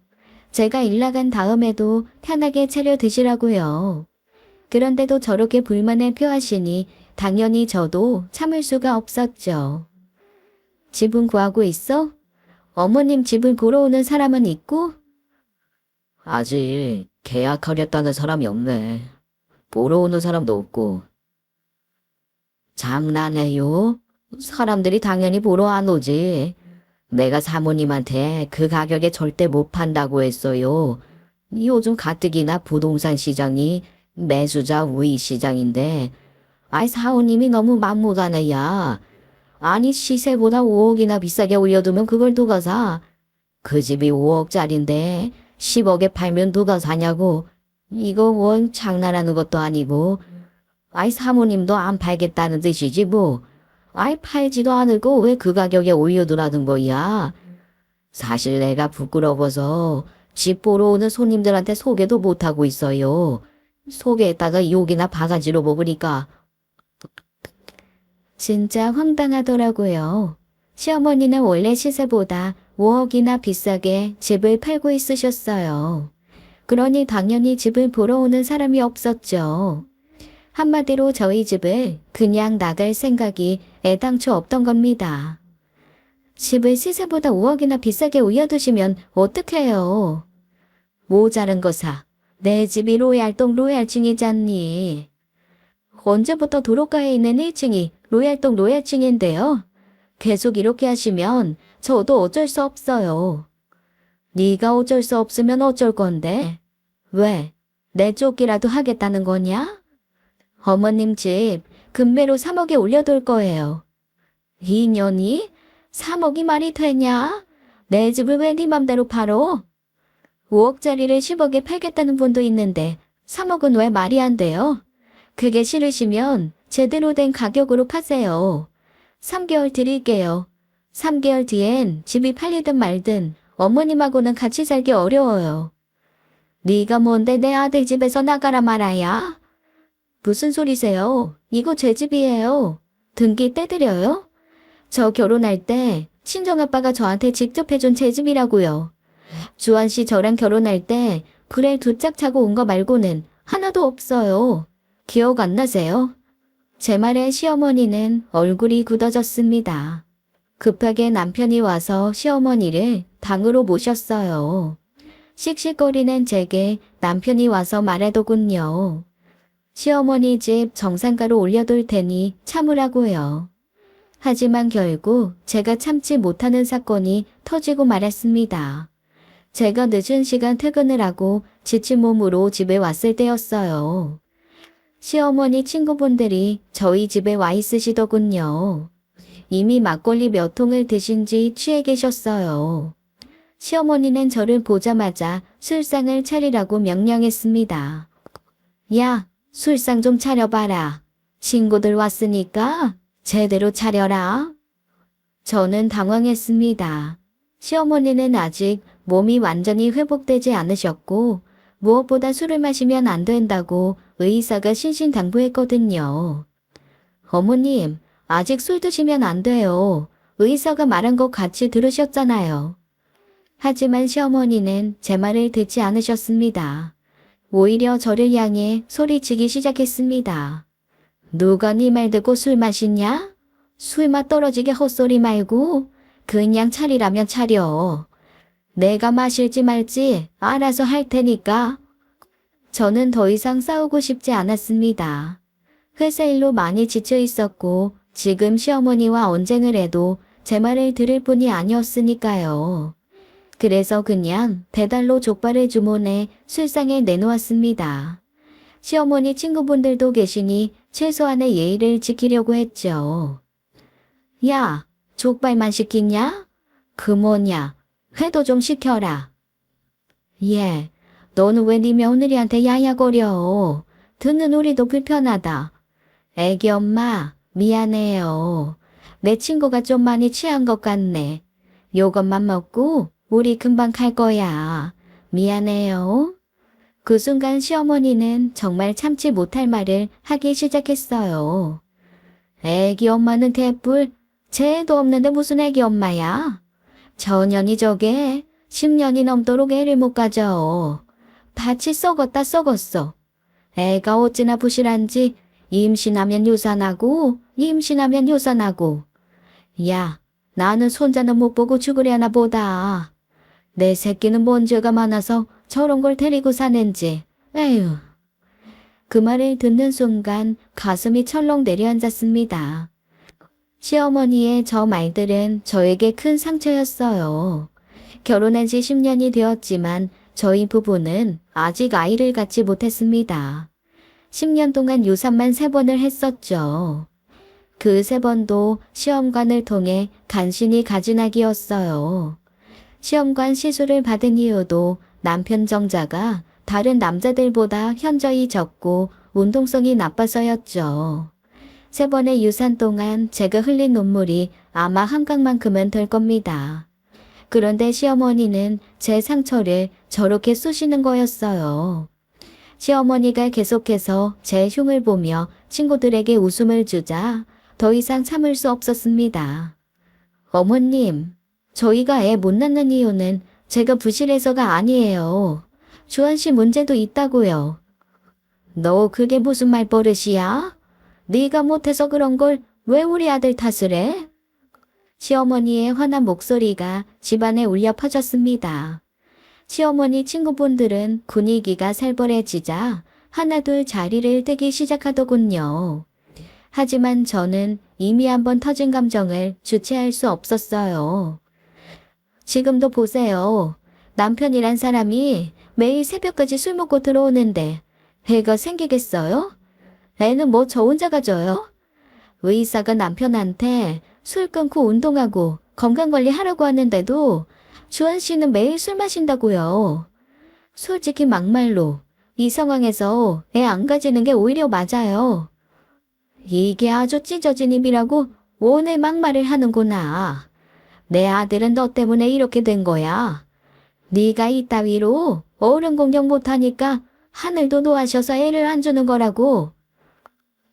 제가 일 나간 다음에도 편하게 차려 드시라고요. 그런데도 저렇게 불만을 표하시니 당연히 저도 참을 수가 없었죠. 집은 구하고 있어? 어머님 집을 보러 오는 사람은 있고? 아직 계약하겠다는 사람이 없네. 보러 오는 사람도 없고. 장난해요? 사람들이 당연히 보러 안 오지. 내가 사모님한테 그 가격에 절대 못 판다고 했어요. 요즘 가뜩이나 부동산 시장이 매수자 우위 시장인데, 아이 사모님이 너무 맘못하네야. 아니 시세보다 5억이나 비싸게 올려두면 그걸 누가 사? 그 집이 5억짜린데 10억에 팔면 누가 사냐고. 이거 원 장난하는 것도 아니고. 아이 사모님도 안 팔겠다는 뜻이지 뭐. 아이 팔지도 않을고 왜 그 가격에 올려두라는 거야. 사실 내가 부끄러워서 집 보러 오는 손님들한테 소개도 못하고 있어요. 소개했다가 욕이나 바가지로 먹으니까. 진짜 황당하더라고요. 시어머니는 원래 시세보다 5억이나 비싸게 집을 팔고 있으셨어요. 그러니 당연히 집을 보러 오는 사람이 없었죠. 한마디로 저희 집을 그냥 나갈 생각이 애당초 없던 겁니다. 집을 시세보다 5억이나 비싸게 올려두시면 어떡해요? 모자른 거 사. 내 집이 로얄동 로얄층이잖니. 언제부터 도로가에 있는 1층이 로얄동 로얄층인데요. 계속 이렇게 하시면 저도 어쩔 수 없어요. 네가 어쩔 수 없으면 어쩔 건데? 왜? 내 쫓기라도 하겠다는 거냐? 어머님 집 금매로 3억에 올려둘 거예요. 2년이? 3억이 말이 되냐? 내 집을 왜 네 맘대로 팔어? 5억짜리를 10억에 팔겠다는 분도 있는데 3억은 왜 말이 안 돼요? 그게 싫으시면 제대로 된 가격으로 파세요. 3개월 드릴게요. 3개월 뒤엔 집이 팔리든 말든 어머님하고는 같이 살기 어려워요. 네가 뭔데 내 아들 집에서 나가라 말아야? 무슨 소리세요? 이거 제 집이에요. 등기 떼드려요? 저 결혼할 때 친정아빠가 저한테 직접 해준 제 집이라고요. 주한 씨 저랑 결혼할 때 그래 두 짝 차고 온 거 말고는 하나도 없어요. 기억 안 나세요? 제 말에 시어머니는 얼굴이 굳어졌습니다. 급하게 남편이 와서 시어머니를 방으로 모셨어요. 씩씩거리는 제게 남편이 와서 말하더군요. 시어머니 집 정상가로 올려둘 테니 참으라고요. 하지만 결국 제가 참지 못하는 사건이 터지고 말았습니다. 제가 늦은 시간 퇴근을 하고 지친 몸으로 집에 왔을 때였어요. 시어머니 친구분들이 저희 집에 와 있으시더군요. 이미 막걸리 몇 통을 드신 지 취해 계셨어요. 시어머니는 저를 보자마자 술상을 차리라고 명령했습니다. 야, 술상 좀 차려봐라. 친구들 왔으니까 제대로 차려라. 저는 당황했습니다. 시어머니는 아직 몸이 완전히 회복되지 않으셨고 무엇보다 술을 마시면 안 된다고 의사가 신신당부했거든요. 어머님, 아직 술 드시면 안 돼요. 의사가 말한 거 같이 들으셨잖아요. 하지만 시어머니는 제 말을 듣지 않으셨습니다. 오히려 저를 향해 소리치기 시작했습니다. 누가 네 말 듣고 술 마시냐? 술맛 떨어지게 헛소리 말고 그냥 차리라면 차려. 내가 마실지 말지 알아서 할 테니까. 저는 더 이상 싸우고 싶지 않았습니다. 회사 일로 많이 지쳐 있었고 지금 시어머니와 언쟁을 해도 제 말을 들을 뿐이 아니었으니까요. 그래서 그냥 배달로 족발을 주문해 술상에 내놓았습니다. 시어머니 친구분들도 계시니 최소한의 예의를 지키려고 했죠. 야, 족발만 시키냐? 그 뭐냐? 회도 좀 시켜라. 예, 너는 왜 네 며느리한테 야야거려? 듣는 우리도 불편하다. 애기 엄마, 미안해요. 내 친구가 좀 많이 취한 것 같네. 요것만 먹고 우리 금방 갈 거야. 미안해요. 그 순간 시어머니는 정말 참지 못할 말을 하기 시작했어요. 애기 엄마는 개뿔, 죄도 없는데 무슨 애기 엄마야? 저년이 저게 10년이 넘도록 애를 못 가져. 밭이 썩었다 썩었어. 애가 어찌나 부실한지 임신하면 유산하고 임신하면 유산하고. 야, 나는 손자는 못 보고 죽으려나 보다. 내 새끼는 뭔 죄가 많아서 저런 걸 데리고 사는지. 에휴. 그 말을 듣는 순간 가슴이 철렁 내려앉았습니다. 시어머니의 저 말들은 저에게 큰 상처였어요. 결혼한 지 10년이 되었지만 저희 부부는 아직 아이를 갖지 못했습니다. 10년 동안 유산만 3번을 했었죠. 그 3번도 시험관을 통해 간신히 가진 아기였어요. 시험관 시술을 받은 이유도 남편 정자가 다른 남자들보다 현저히 적고 운동성이 나빠서였죠. 3번의 유산 동안 제가 흘린 눈물이 아마 한강만큼은 될 겁니다. 그런데 시어머니는 제 상처를 저렇게 쑤시는 거였어요. 시어머니가 계속해서 제 흉을 보며 친구들에게 웃음을 주자 더 이상 참을 수 없었습니다. 어머님, 저희가 애 못 낳는 이유는 제가 부실해서가 아니에요. 주한 씨 문제도 있다고요. 너 그게 무슨 말버릇이야? 네가 못해서 그런 걸 왜 우리 아들 탓을 해? 시어머니의 화난 목소리가 집안에 울려 퍼졌습니다. 시어머니 친구분들은 분위기가 살벌해지자 하나둘 자리를 뜨기 시작하더군요. 하지만 저는 이미 한번 터진 감정을 주체할 수 없었어요. 지금도 보세요. 남편이란 사람이 매일 새벽까지 술 먹고 들어오는데 애가 생기겠어요? 애는 뭐 저 혼자 가져요? 의사가 남편한테 술 끊고 운동하고 건강관리 하라고 하는데도 주한 씨는 매일 술 마신다고요. 솔직히 막말로 이 상황에서 애 안 가지는 게 오히려 맞아요. 이게 아주 찢어진 입이라고 오늘 막말을 하는구나. 내 아들은 너 때문에 이렇게 된 거야. 네가 이따위로 어른 공격 못하니까 하늘도 노하셔서 애를 안 주는 거라고.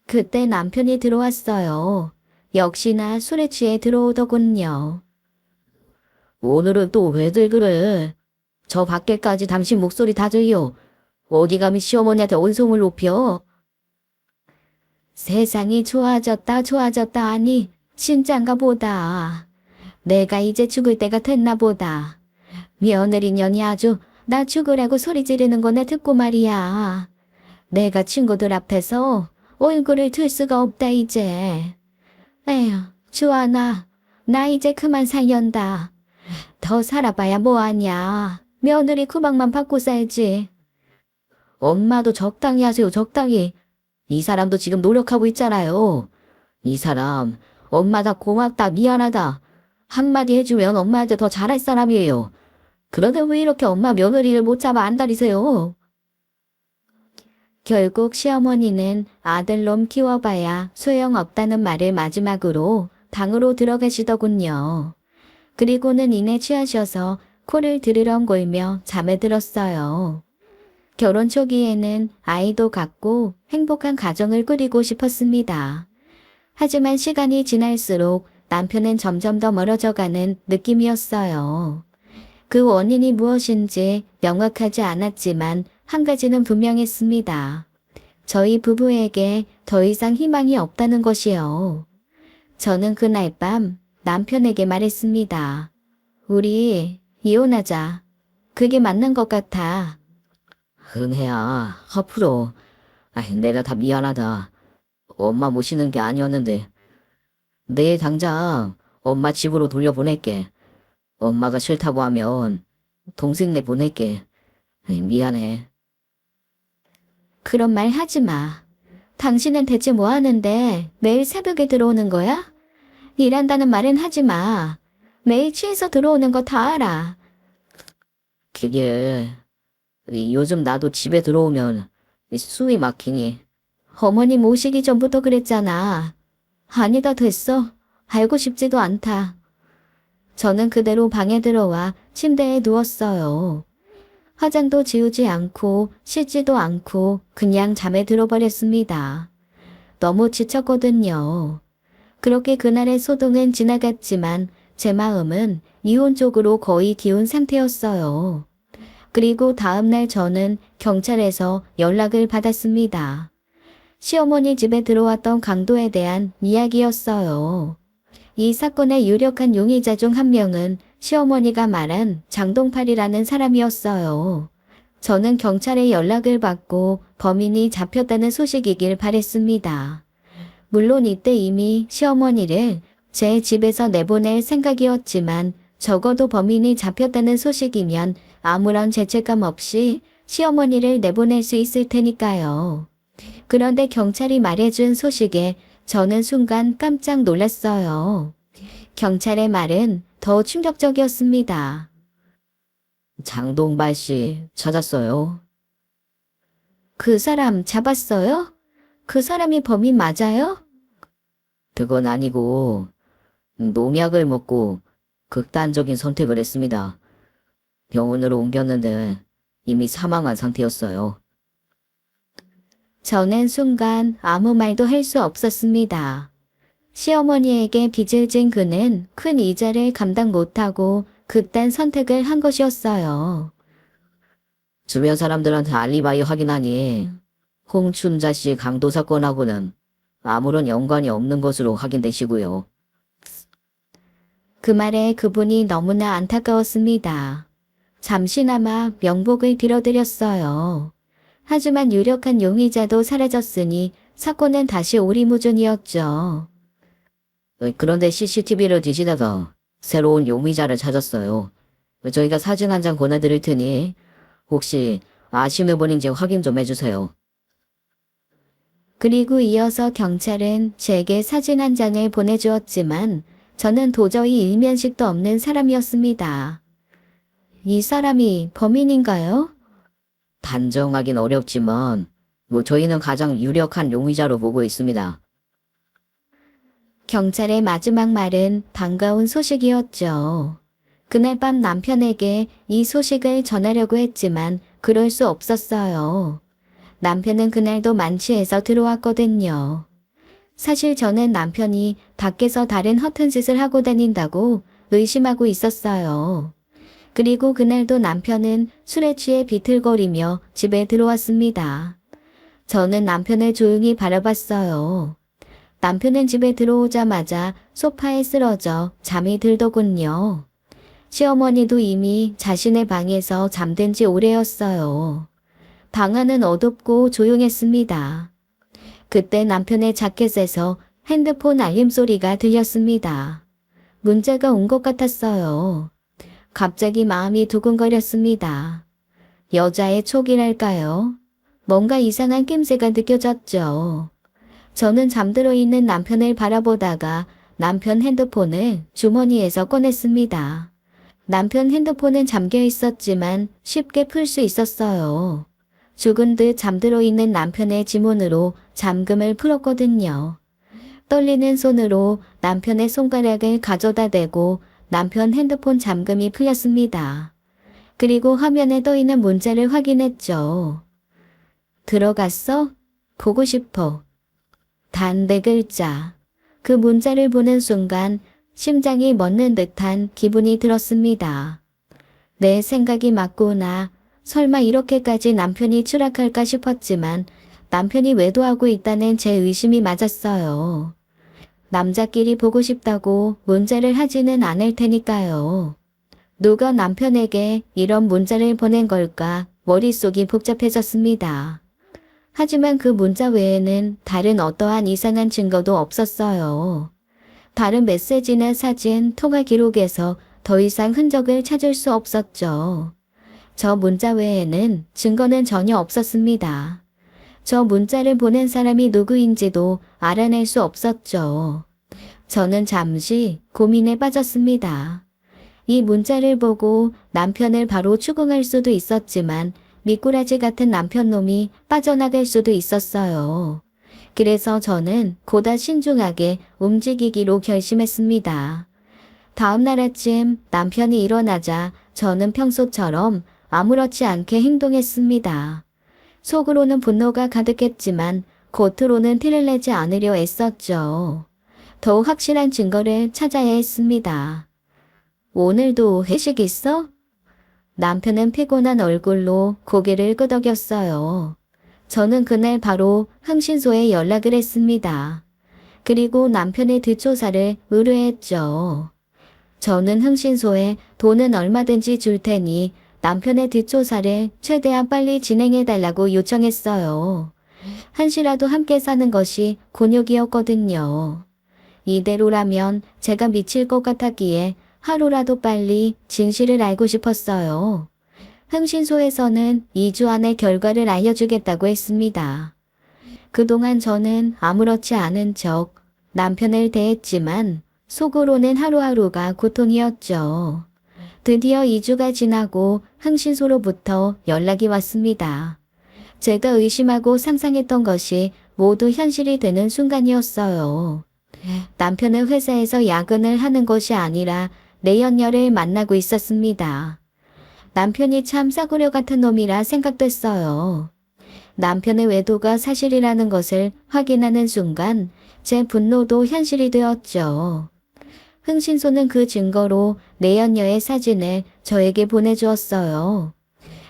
그때 남편이 들어왔어요. 역시나 술에 취해 들어오더군요. 오늘은 또 왜들 그래? 저 밖에까지 당신 목소리 다 들려. 어디 감히 시어머니한테 언성을 높여? 세상이 좋아졌다 하니 진짠가 보다. 내가 이제 죽을 때가 됐나 보다. 며느리 년이 아주 나 죽으라고 소리 지르는 거나 듣고 말이야. 내가 친구들 앞에서 얼굴을 들 수가 없다 이제. 에휴, 주아나, 나 이제 그만 살련다. 더 살아봐야 뭐하냐. 며느리 구박만 받고 살지. 엄마도 적당히 하세요, 적당히. 이 사람도 지금 노력하고 있잖아요. 이 사람, 엄마다 고맙다, 미안하다. 한마디 해주면 엄마한테 더 잘할 사람이에요. 그런데 왜 이렇게 엄마 며느리를 못 잡아 안달이세요? 결국 시어머니는 아들놈 키워봐야 소용없다는 말을 마지막으로 방으로 들어가시더군요. 그리고는 이내 취하셔서 코를 드르렁 골며 잠에 들었어요. 결혼 초기에는 아이도 갖고 행복한 가정을 꾸리고 싶었습니다. 하지만 시간이 지날수록 남편은 점점 더 멀어져가는 느낌이었어요. 그 원인이 무엇인지 명확하지 않았지만 한 가지는 분명했습니다. 저희 부부에게 더 이상 희망이 없다는 것이요. 저는 그날 밤 남편에게 말했습니다. 우리 이혼하자. 그게 맞는 것 같아. 은혜야, 앞으로. 내가 다 미안하다. 엄마 모시는 게 아니었는데. 내일 당장 엄마 집으로 돌려보낼게. 엄마가 싫다고 하면 동생네 보낼게. 미안해. 그런 말 하지 마. 당신은 대체 뭐 하는데 매일 새벽에 들어오는 거야? 일한다는 말은 하지 마. 매일 취해서 들어오는 거 다 알아. 그게 요즘 나도 집에 들어오면 숨이 막히니. 어머님 오시기 전부터 그랬잖아. 아니다 됐어. 알고 싶지도 않다. 저는 그대로 방에 들어와 침대에 누웠어요. 화장도 지우지 않고 씻지도 않고 그냥 잠에 들어버렸습니다. 너무 지쳤거든요. 그렇게 그날의 소동은 지나갔지만 제 마음은 이혼 쪽으로 거의 기운 상태였어요. 그리고 다음날 저는 경찰에서 연락을 받았습니다. 시어머니 집에 들어왔던 강도에 대한 이야기였어요. 이 사건의 유력한 용의자 중 한 명은 시어머니가 말한 장동팔이라는 사람이었어요. 저는 경찰에 연락을 받고 범인이 잡혔다는 소식이길 바랬습니다. 물론 이때 이미 시어머니를 제 집에서 내보낼 생각이었지만 적어도 범인이 잡혔다는 소식이면 아무런 죄책감 없이 시어머니를 내보낼 수 있을 테니까요. 그런데 경찰이 말해준 소식에 저는 순간 깜짝 놀랐어요. 경찰의 말은 더 충격적이었습니다. 장동발 씨 찾았어요. 그 사람 잡았어요? 그 사람이 범인 맞아요? 그건 아니고 농약을 먹고 극단적인 선택을 했습니다. 병원으로 옮겼는데 이미 사망한 상태였어요. 저는 순간 아무 말도 할 수 없었습니다. 시어머니에게 빚을 진 그는 큰 이자를 감당 못하고 그딴 선택을 한 것이었어요. 주변 사람들한테 알리바이 확인하니 홍춘자 씨 강도 사건하고는 아무런 연관이 없는 것으로 확인되시고요. 그 말에 그분이 너무나 안타까웠습니다. 잠시나마 명복을 빌어드렸어요. 하지만 유력한 용의자도 사라졌으니 사건은 다시 오리무중이었죠. 그런데 CCTV를 뒤지다가 새로운 용의자를 찾았어요. 저희가 사진 한 장 보내드릴 테니 혹시 아시는 분인지 확인 좀 해주세요. 그리고 이어서 경찰은 제게 사진 한 장을 보내주었지만 저는 도저히 일면식도 없는 사람이었습니다. 이 사람이 범인인가요? 단정하긴 어렵지만 저희는 가장 유력한 용의자로 보고 있습니다. 경찰의 마지막 말은 반가운 소식이었죠. 그날 밤 남편에게 이 소식을 전하려고 했지만 그럴 수 없었어요. 남편은 그날도 만취해서 들어왔거든요. 사실 저는 남편이 밖에서 다른 허튼 짓을 하고 다닌다고 의심하고 있었어요. 그리고 그날도 남편은 술에 취해 비틀거리며 집에 들어왔습니다. 저는 남편을 조용히 바라봤어요. 남편은 집에 들어오자마자 소파에 쓰러져 잠이 들더군요. 시어머니도 이미 자신의 방에서 잠든 지 오래였어요. 방 안은 어둡고 조용했습니다. 그때 남편의 자켓에서 핸드폰 알림 소리가 들렸습니다. 문자가 온 것 같았어요. 갑자기 마음이 두근거렸습니다. 여자의 촉이랄까요? 뭔가 이상한 낌새가 느껴졌죠. 저는 잠들어 있는 남편을 바라보다가 남편 핸드폰을 주머니에서 꺼냈습니다. 남편 핸드폰은 잠겨 있었지만 쉽게 풀 수 있었어요. 죽은 듯 잠들어 있는 남편의 지문으로 잠금을 풀었거든요. 떨리는 손으로 남편의 손가락을 가져다 대고 남편 핸드폰 잠금이 풀렸습니다. 그리고 화면에 떠 있는 문자를 확인했죠. 들어갔어? 보고 싶어. 단 4글자. 그 문자를 보는 순간 심장이 멎는 듯한 기분이 들었습니다. 내 생각이 맞구나. 설마 이렇게까지 남편이 추락할까 싶었지만 남편이 외도하고 있다는 제 의심이 맞았어요. 남자끼리 보고 싶다고 문자를 하지는 않을 테니까요. 누가 남편에게 이런 문자를 보낸 걸까 머릿속이 복잡해졌습니다. 하지만 그 문자 외에는 다른 어떠한 이상한 증거도 없었어요. 다른 메시지나 사진, 통화 기록에서 더 이상 흔적을 찾을 수 없었죠. 저 문자 외에는 증거는 전혀 없었습니다. 저 문자를 보낸 사람이 누구인지도 알아낼 수 없었죠. 저는 잠시 고민에 빠졌습니다. 이 문자를 보고 남편을 바로 추궁할 수도 있었지만 미꾸라지 같은 남편놈이 빠져나갈 수도 있었어요. 그래서 저는 보다 신중하게 움직이기로 결심했습니다. 다음 날 아침 남편이 일어나자 저는 평소처럼 아무렇지 않게 행동했습니다. 속으로는 분노가 가득했지만 겉으로는 티를 내지 않으려 애썼죠. 더욱 확실한 증거를 찾아야 했습니다. 오늘도 회식 있어? 남편은 피곤한 얼굴로 고개를 끄덕였어요. 저는 그날 바로 흥신소에 연락을 했습니다. 그리고 남편의 뒷조사를 의뢰했죠. 저는 흥신소에 돈은 얼마든지 줄 테니 남편의 뒷조사를 최대한 빨리 진행해달라고 요청했어요. 한시라도 함께 사는 것이 곤욕이었거든요. 이대로라면 제가 미칠 것 같았기에 하루라도 빨리 진실을 알고 싶었어요. 흥신소에서는 2주 안에 결과를 알려주겠다고 했습니다. 그동안 저는 아무렇지 않은 척 남편을 대했지만 속으로는 하루하루가 고통이었죠. 드디어 2주가 지나고 흥신소로부터 연락이 왔습니다. 제가 의심하고 상상했던 것이 모두 현실이 되는 순간이었어요. 남편은 회사에서 야근을 하는 것이 아니라 내연녀를 만나고 있었습니다. 남편이 참 싸구려 같은 놈이라 생각됐어요. 남편의 외도가 사실이라는 것을 확인하는 순간 제 분노도 현실이 되었죠. 흥신소는 그 증거로 내연녀의 사진을 저에게 보내주었어요.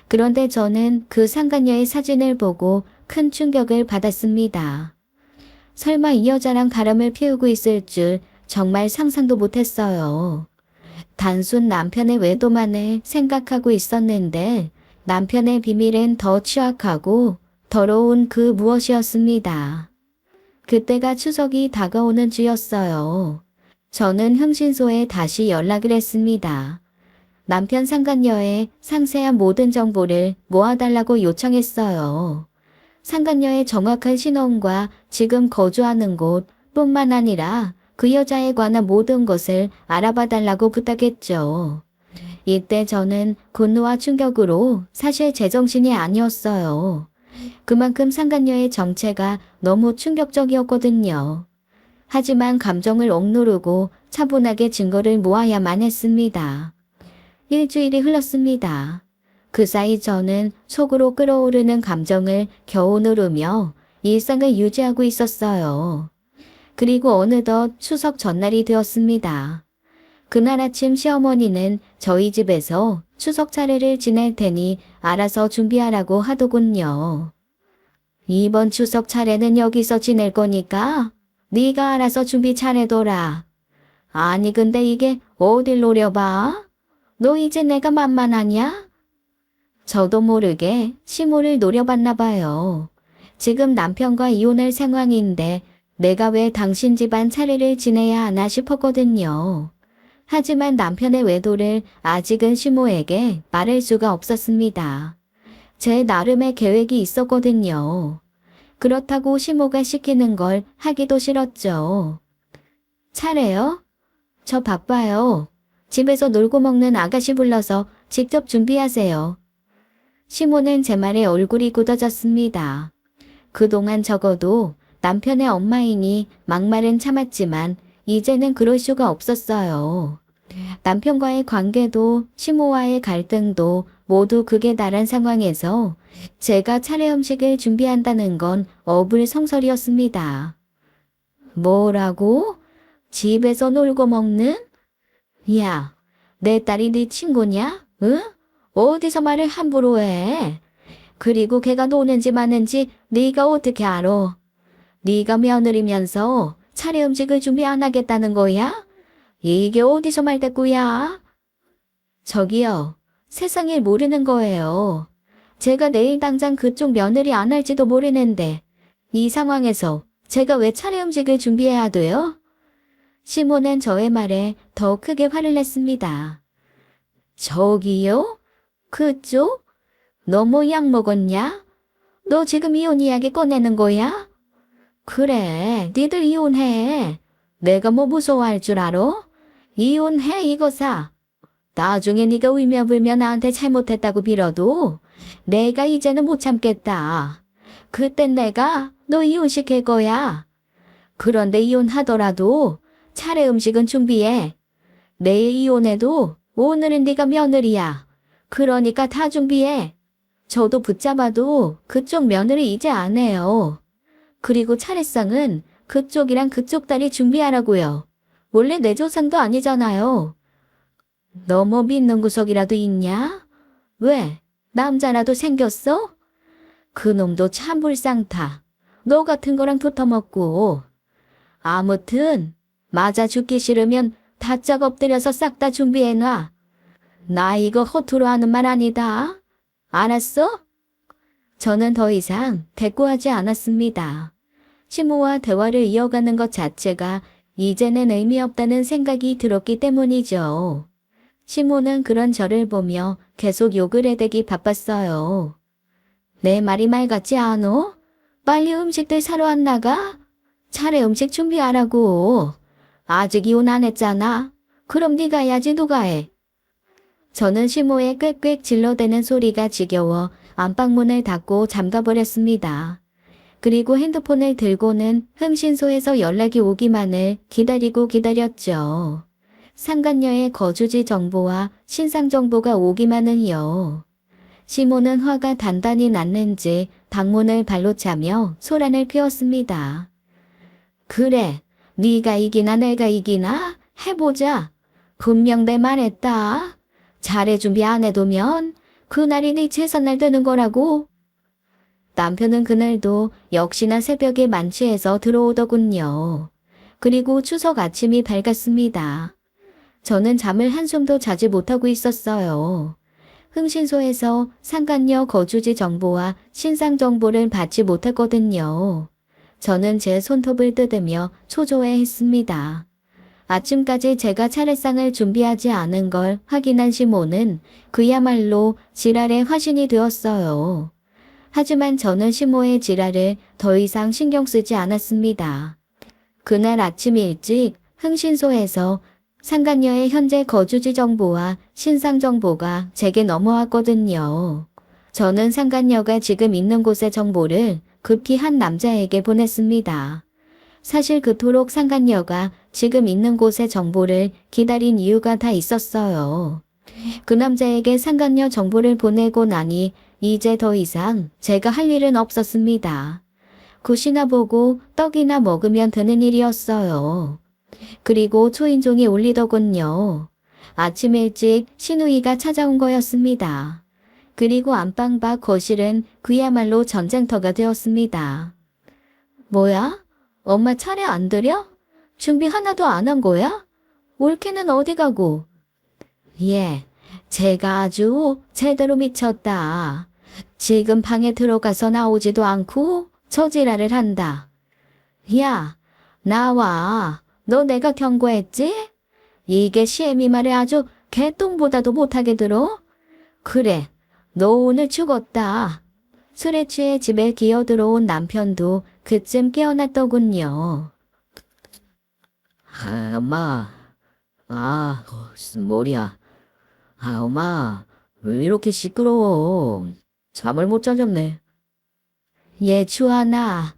그런데 저는 그 상간녀의 사진을 보고 큰 충격을 받았습니다. 설마 이 여자랑 바람을 피우고 있을 줄 정말 상상도 못했어요. 단순 남편의 외도만을 생각하고 있었는데 남편의 비밀은 더 취약하고 더러운 그 무엇이었습니다. 그때가 추석이 다가오는 주였어요. 저는 흥신소에 다시 연락을 했습니다. 남편 상간녀의 상세한 모든 정보를 모아달라고 요청했어요. 상간녀의 정확한 신원과 지금 거주하는 곳 뿐만 아니라 그 여자에 관한 모든 것을 알아봐 달라고 부탁했죠. 이때 저는 분노와 충격으로 사실 제정신이 아니었어요. 그만큼 상간녀의 정체가 너무 충격적이었거든요. 하지만 감정을 억누르고 차분하게 증거를 모아야만 했습니다. 일주일이 흘렀습니다. 그 사이 저는 속으로 끓어오르는 감정을 겨우 누르며 일상을 유지하고 있었어요. 그리고 어느덧 추석 전날이 되었습니다. 그날 아침 시어머니는 저희 집에서 추석 차례를 지낼 테니 알아서 준비하라고 하더군요. 이번 추석 차례는 여기서 지낼 거니까 네가 알아서 준비 잘해둬라. 아니 근데 이게 어딜 노려봐? 너 이제 내가 만만하냐? 저도 모르게 시모를 노려봤나 봐요. 지금 남편과 이혼할 상황인데 내가 왜 당신 집안 차례를 지내야 하나 싶었거든요. 하지만 남편의 외도를 아직은 시모에게 말할 수가 없었습니다. 제 나름의 계획이 있었거든요. 그렇다고 시모가 시키는 걸 하기도 싫었죠. 차례요? 저 바빠요. 집에서 놀고 먹는 아가씨 불러서 직접 준비하세요. 시모는 제 말에 얼굴이 굳어졌습니다. 그동안 적어도 남편의 엄마이니 막말은 참았지만 이제는 그럴 수가 없었어요. 남편과의 관계도 시모와의 갈등도 모두 극에 달한 상황에서 제가 차례 음식을 준비한다는 건 어불성설이었습니다. 뭐라고? 집에서 놀고 먹는? 야, 내 딸이 네 친구냐? 응? 어디서 말을 함부로 해? 그리고 걔가 노는지 마는지 네가 어떻게 알아? 네가 며느리면서 차례 음식을 준비 안 하겠다는 거야? 이게 어디서 말대꾸야? 저기요, 세상을 모르는 거예요. 제가 내일 당장 그쪽 며느리 안 할지도 모르는데 이 상황에서 제가 왜 차례 음식을 준비해야 돼요? 시모는 저의 말에 더 크게 화를 냈습니다. 저기요? 그쪽? 너무 약 먹었냐? 너 지금 이혼 이야기 꺼내는 거야? 그래, 니들 이혼해. 내가 뭐 무서워할 줄 알아? 이혼해 이거사. 나중에 네가 울며불며 나한테 잘못했다고 빌어도 내가 이제는 못 참겠다. 그땐 내가 너 이혼시킬 거야. 그런데 이혼하더라도 차례 음식은 준비해. 내일 이혼해도 오늘은 네가 며느리야. 그러니까 다 준비해. 저도 붙잡아도 그쪽 며느리 이제 안 해요. 그리고 차례상은 그쪽이랑 그쪽 딸이 준비하라고요. 원래 내 조상도 아니잖아요. 너 뭐 믿는 구석이라도 있냐? 왜? 남자라도 생겼어? 그놈도 참 불쌍타. 너 같은 거랑 붙어먹고. 아무튼 맞아 죽기 싫으면 다짝 엎드려서 싹 다 준비해놔. 나 이거 허투루 하는 말 아니다. 알았어? 저는 더 이상 대꾸하지 않았습니다. 시모와 대화를 이어가는 것 자체가 이제는 의미 없다는 생각이 들었기 때문이죠. 시모는 그런 저를 보며 계속 욕을 해대기 바빴어요. 내 말이 말 같지 않어? 빨리 음식들 사러 안 나가? 차례 음식 준비하라고. 아직 이혼 안 했잖아. 그럼 네가 해야지 누가 해. 저는 시모의 꽥꽥 질러대는 소리가 지겨워 안방문을 닫고 잠가버렸습니다. 그리고 핸드폰을 들고는 흥신소에서 연락이 오기만을 기다리고 기다렸죠. 상간녀의 거주지 정보와 신상 정보가 오기만은요. 시모는 화가 단단히 났는지 방문을 발로 차며 소란을 피웠습니다. 그래, 네가 이기나 내가 이기나? 해보자. 분명 내 말했다. 차례 준비 안 해두면 그날이 네 재산날 되는 거라고. 남편은 그날도 역시나 새벽에 만취해서 들어오더군요. 그리고 추석 아침이 밝았습니다. 저는 잠을 한숨도 자지 못하고 있었어요. 흥신소에서 상간녀 거주지 정보와 신상 정보를 받지 못했거든요. 저는 제 손톱을 뜯으며 초조해했습니다. 아침까지 제가 차례상을 준비하지 않은 걸 확인한 시모는 그야말로 지랄의 화신이 되었어요. 하지만 저는 시모의 지랄을 더 이상 신경 쓰지 않았습니다. 그날 아침 일찍 흥신소에서 상간녀의 현재 거주지 정보와 신상 정보가 제게 넘어왔거든요. 저는 상간녀가 지금 있는 곳의 정보를 급히 한 남자에게 보냈습니다. 사실 그토록 상간녀가 지금 있는 곳의 정보를 기다린 이유가 다 있었어요. 그 남자에게 상간녀 정보를 보내고 나니 이제 더 이상 제가 할 일은 없었습니다. 굿이나 보고 떡이나 먹으면 되는 일이었어요. 그리고 초인종이 울리더군요. 아침 일찍 신우이가 찾아온 거였습니다. 그리고 안방 밖 거실은 그야말로 전쟁터가 되었습니다. 뭐야? 엄마 차례 안 드려? 준비 하나도 안 한 거야? 올케는 어디 가고? 예, 제가 아주 제대로 미쳤다. 지금 방에 들어가서 나오지도 않고 저지랄을 한다. 야, 나와. 너 내가 경고했지? 이게 시애미 말에 아주 개똥보다도 못하게 들어? 그래, 너 오늘 죽었다. 술에 취해 집에 기어들어온 남편도 그쯤 깨어났더군요. 엄마. 머리야. 엄마. 왜 이렇게 시끄러워? 잠을 못 자겠네. 얘 주하나,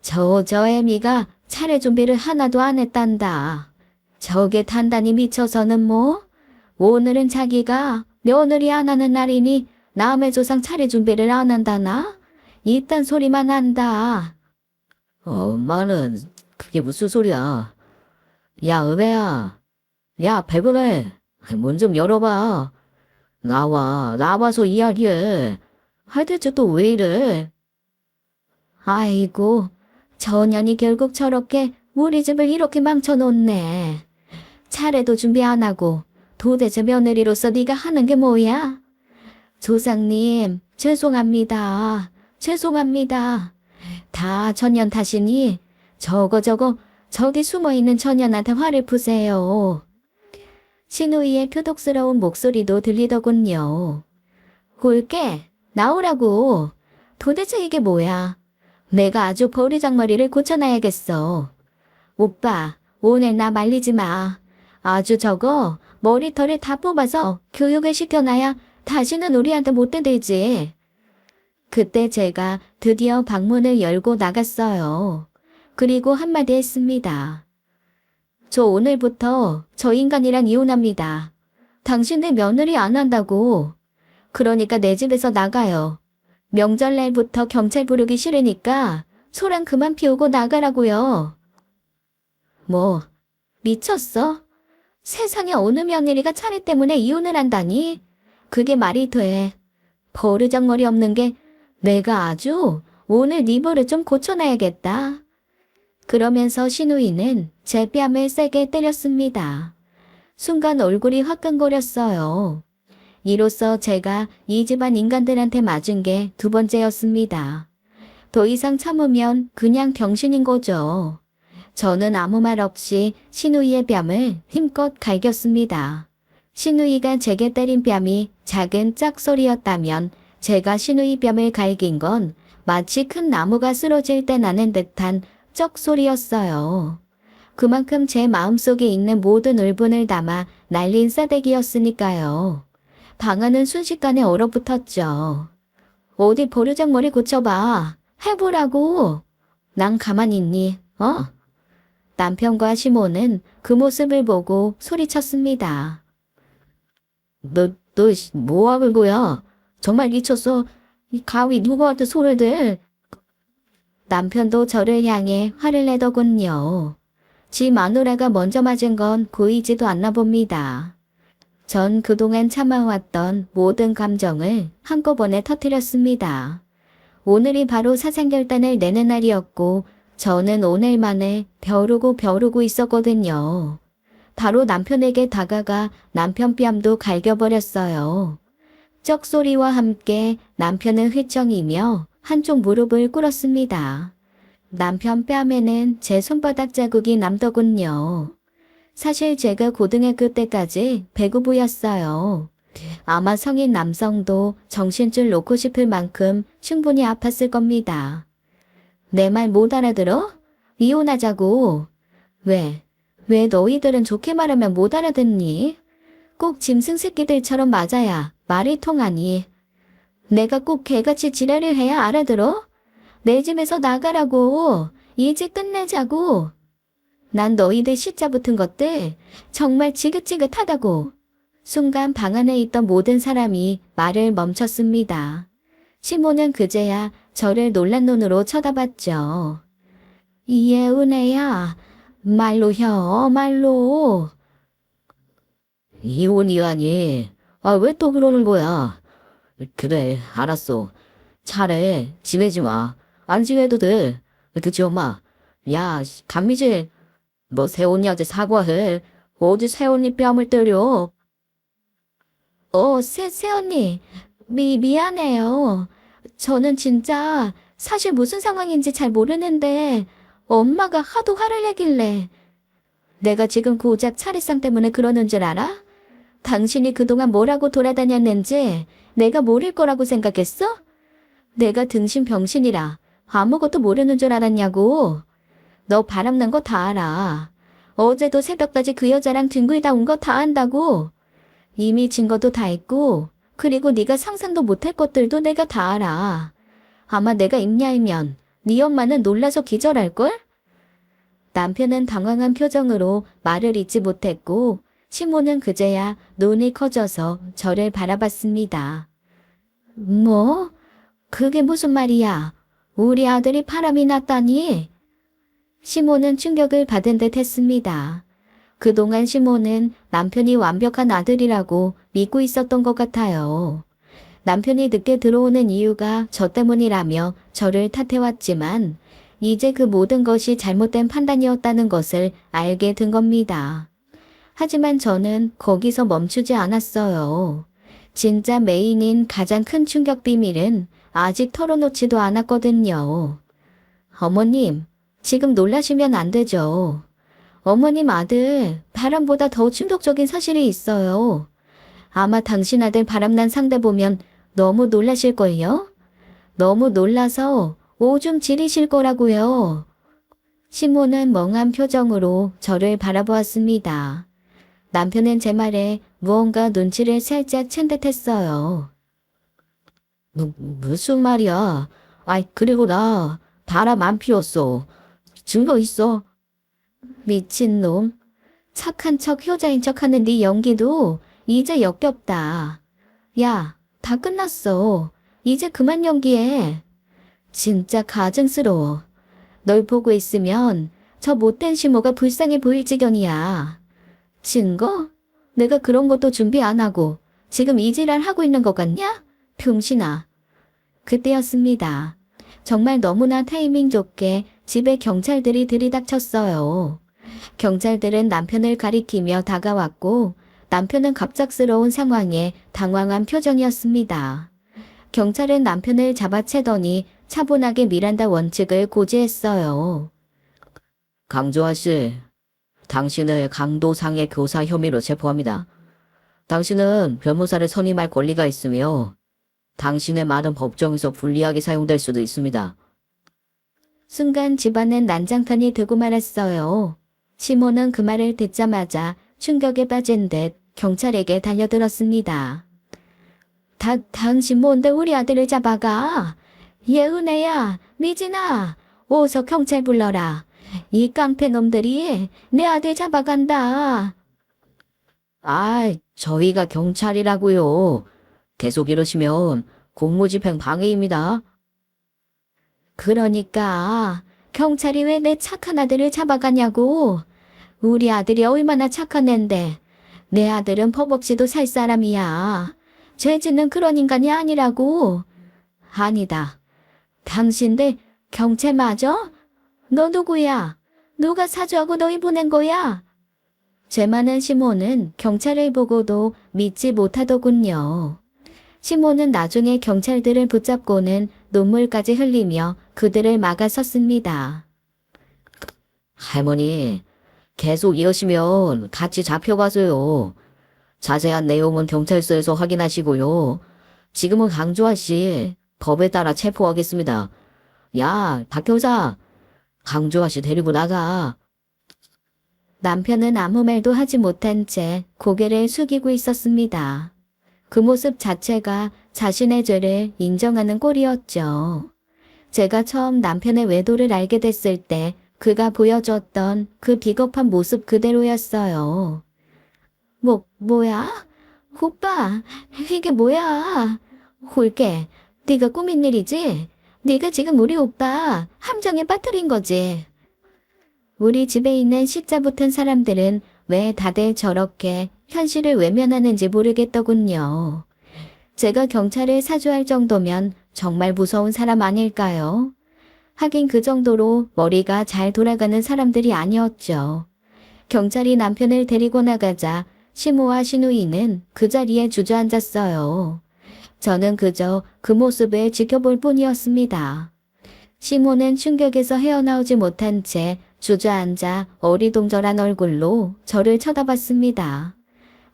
저 애미가 차례 준비를 하나도 안 했단다. 저게 단단히 미쳐서는 뭐? 오늘은 자기가 며느리 안 하는 날이니 남의 조상 차례 준비를 안 한다나? 이딴 소리만 한다. 엄마는 그게 무슨 소리야? 야, 은혜야. 야, 배불러. 문 좀 열어봐. 나와서 이야기해. 대체 또 왜 이래? 아이고, 저 년이 결국 저렇게 우리 집을 이렇게 망쳐놓네. 차례도 준비 안 하고 도대체 며느리로서 네가 하는 게 뭐야? 조상님, 죄송합니다. 죄송합니다. 다 전년 탓이니 저기 숨어있는 전년한테 화를 푸세요. 신우이의 표독스러운 목소리도 들리더군요. 골게, 나오라고. 도대체 이게 뭐야? 내가 아주 버리장머리를 고쳐놔야겠어. 오빠, 오늘 나 말리지 마. 아주 저거 머리털을 다 뽑아서 교육을 시켜놔야 다시는 우리한테 못 대들지. 그때 제가 드디어 방문을 열고 나갔어요. 그리고 한마디 했습니다. 저 오늘부터 저 인간이랑 이혼합니다. 당신네 며느리 안 한다고. 그러니까 내 집에서 나가요. 명절날부터 경찰 부르기 싫으니까 소란 그만 피우고 나가라고요. 뭐, 미쳤어? 세상에 어느 며느리가 차례 때문에 이혼을 한다니? 그게 말이 돼. 버르장머리 없는 게 내가 아주 오늘 네 버릇 좀 고쳐놔야겠다. 그러면서 신우이는 제 뺨을 세게 때렸습니다. 순간 얼굴이 화끈거렸어요. 이로써 제가 이 집안 인간들한테 맞은 게 두 번째였습니다. 더 이상 참으면 그냥 병신인 거죠. 저는 아무 말 없이 신우이의 뺨을 힘껏 갈겼습니다. 신우이가 제게 때린 뺨이 작은 짝소리였다면 제가 신우이 뺨을 갈긴 건 마치 큰 나무가 쓰러질 때 나는 듯한 쩍소리였어요. 그만큼 제 마음속에 있는 모든 울분을 담아 날린 싸대기였으니까요. 방아는 순식간에 얼어붙었죠. 어디 버르장머리 고쳐봐. 해보라고. 난 가만히 있니? 남편과 시모는 그 모습을 보고 소리쳤습니다. 너 뭐하는 거야? 정말 미쳤어. 이 가위 누구한테 손을 대? 남편도 저를 향해 화를 내더군요. 지 마누라가 먼저 맞은 건 보이지도 않나 봅니다. 전 그동안 참아왔던 모든 감정을 한꺼번에 터뜨렸습니다. 오늘이 바로 사상결단을 내는 날이었고 저는 오늘만을 벼르고 있었거든요. 바로 남편에게 다가가 남편 뺨도 갈겨버렸어요. 쩍소리와 함께 남편은 휘청이며 한쪽 무릎을 꿇었습니다. 남편 뺨에는 제 손바닥 자국이 남더군요. 사실 제가 고등학교 때까지 배구부였어요. 아마 성인 남성도 정신줄 놓고 싶을 만큼 충분히 아팠을 겁니다. 내 말 못 알아들어? 이혼하자고. 왜 너희들은 좋게 말하면 못 알아듣니? 꼭 짐승 새끼들처럼 맞아야 말이 통하니. 내가 꼭 개같이 지랄을 해야 알아들어? 내 집에서 나가라고. 이제 끝내자고. 난 너희들 시자 붙은 것들 정말 지긋지긋하다고. 순간 방 안에 있던 모든 사람이 말을 멈췄습니다. 시모는 그제야 저를 놀란 눈으로 쳐다봤죠. 이예은혜야, 말로 말로. 이혼이라니. 왜 또 그러는 거야? 그래, 알았어. 차례, 지내지 마. 안 지내도 돼. 그치, 엄마? 야, 강미지, 너 새언니한테 사과해. 어디 새언니 뺨을 때려? 새언니, 미안해요. 저는 진짜 사실 무슨 상황인지 잘 모르는데 엄마가 하도 화를 내길래 내가 지금 고작 차례상 때문에 그러는 줄 알아? 당신이 그동안 뭐라고 돌아다녔는지 내가 모를 거라고 생각했어? 내가 등신 병신이라 아무것도 모르는 줄 알았냐고. 너 바람난 거 다 알아. 어제도 새벽까지 그 여자랑 뒹굴다 온 거 다 안다고. 이미 증거도 다 있고 그리고 네가 상상도 못할 것들도 내가 다 알아. 아마 내가 입냐이면 네 엄마는 놀라서 기절할걸? 남편은 당황한 표정으로 말을 잇지 못했고 시모는 그제야 눈이 커져서 저를 바라봤습니다. 뭐? 그게 무슨 말이야? 우리 아들이 바람이 났다니? 시모는 충격을 받은 듯 했습니다. 그동안 시모는 남편이 완벽한 아들이라고 믿고 있었던 것 같아요. 남편이 늦게 들어오는 이유가 저 때문이라며 저를 탓해왔지만 이제 그 모든 것이 잘못된 판단이었다는 것을 알게 된 겁니다. 하지만 저는 거기서 멈추지 않았어요. 진짜 메인인 가장 큰 충격 비밀은 아직 털어놓지도 않았거든요. 어머님, 지금 놀라시면 안 되죠. 어머님 아들, 바람보다 더 충격적인 사실이 있어요. 아마 당신 아들 바람난 상대 보면 너무 놀라실걸요? 너무 놀라서 오줌 지리실 거라고요. 시모는 멍한 표정으로 저를 바라보았습니다. 남편은 제 말에 무언가 눈치를 살짝 챈 듯했어요. 무슨 말이야? 그리고 나 바람 안 피웠어. 증거 있어. 미친놈. 착한 척 효자인 척하는 네 연기도 이제 역겹다. 야, 다 끝났어. 이제 그만 연기해. 진짜 가증스러워. 널 보고 있으면 저 못된 시모가 불쌍해 보일 지경이야. 증거? 내가 그런 것도 준비 안 하고 지금 이 지랄 하고 있는 것 같냐? 병신아. 그때였습니다. 정말 너무나 타이밍 좋게 집에 경찰들이 들이닥쳤어요. 경찰들은 남편을 가리키며 다가왔고 남편은 갑작스러운 상황에 당황한 표정이었습니다. 경찰은 남편을 잡아채더니 차분하게 미란다 원칙을 고지했어요. 강주아 씨, 당신을 강도상해 교사 혐의로 체포합니다. 당신은 변호사를 선임할 권리가 있으며 당신의 말은 법정에서 불리하게 사용될 수도 있습니다. 순간 집안은 난장판이 되고 말았어요. 시몬은 그 말을 듣자마자 충격에 빠진 듯 경찰에게 달려들었습니다. 당신 뭔데 우리 아들을 잡아가? 예은혜야, 미진아, 어서 경찰 불러라. 이 깡패 놈들이 내 아들 잡아간다. 저희가 경찰이라고요. 계속 이러시면 공무집행 방해입니다. 그러니까 경찰이 왜 내 착한 아들을 잡아가냐고. 우리 아들이 얼마나 착한 앤데 내 아들은 법 없이도 살 사람이야. 죄짓는 그런 인간이 아니라고. 아니다. 당신들 경찰 맞아? 너 누구야? 누가 사주하고 너희 보낸 거야? 제 많은 시몬은 경찰을 보고도 믿지 못하더군요. 시몬은 나중에 경찰들을 붙잡고는 눈물까지 흘리며 그들을 막아섰습니다. 할머니, 계속 이러시면 같이 잡혀가세요. 자세한 내용은 경찰서에서 확인하시고요. 지금은 강주아 씨, 법에 따라 체포하겠습니다. 야, 박 교사, 강주아 씨 데리고 나가. 남편은 아무 말도 하지 못한 채 고개를 숙이고 있었습니다. 그 모습 자체가 자신의 죄를 인정하는 꼴이었죠. 제가 처음 남편의 외도를 알게 됐을 때 그가 보여줬던 그 비겁한 모습 그대로였어요. 뭐야? 오빠, 이게 뭐야? 홀게, 네가 꾸민 일이지? 네가 지금 우리 오빠 함정에 빠뜨린 거지? 우리 집에 있는 십자 붙은 사람들은 왜 다들 저렇게 현실을 외면하는지 모르겠더군요. 제가 경찰을 사주할 정도면 정말 무서운 사람 아닐까요? 하긴 그 정도로 머리가 잘 돌아가는 사람들이 아니었죠. 경찰이 남편을 데리고 나가자 시모와 시누이는 그 자리에 주저앉았어요. 저는 그저 그 모습을 지켜볼 뿐이었습니다. 시모는 충격에서 헤어나오지 못한 채 주저앉아 어리동절한 얼굴로 저를 쳐다봤습니다.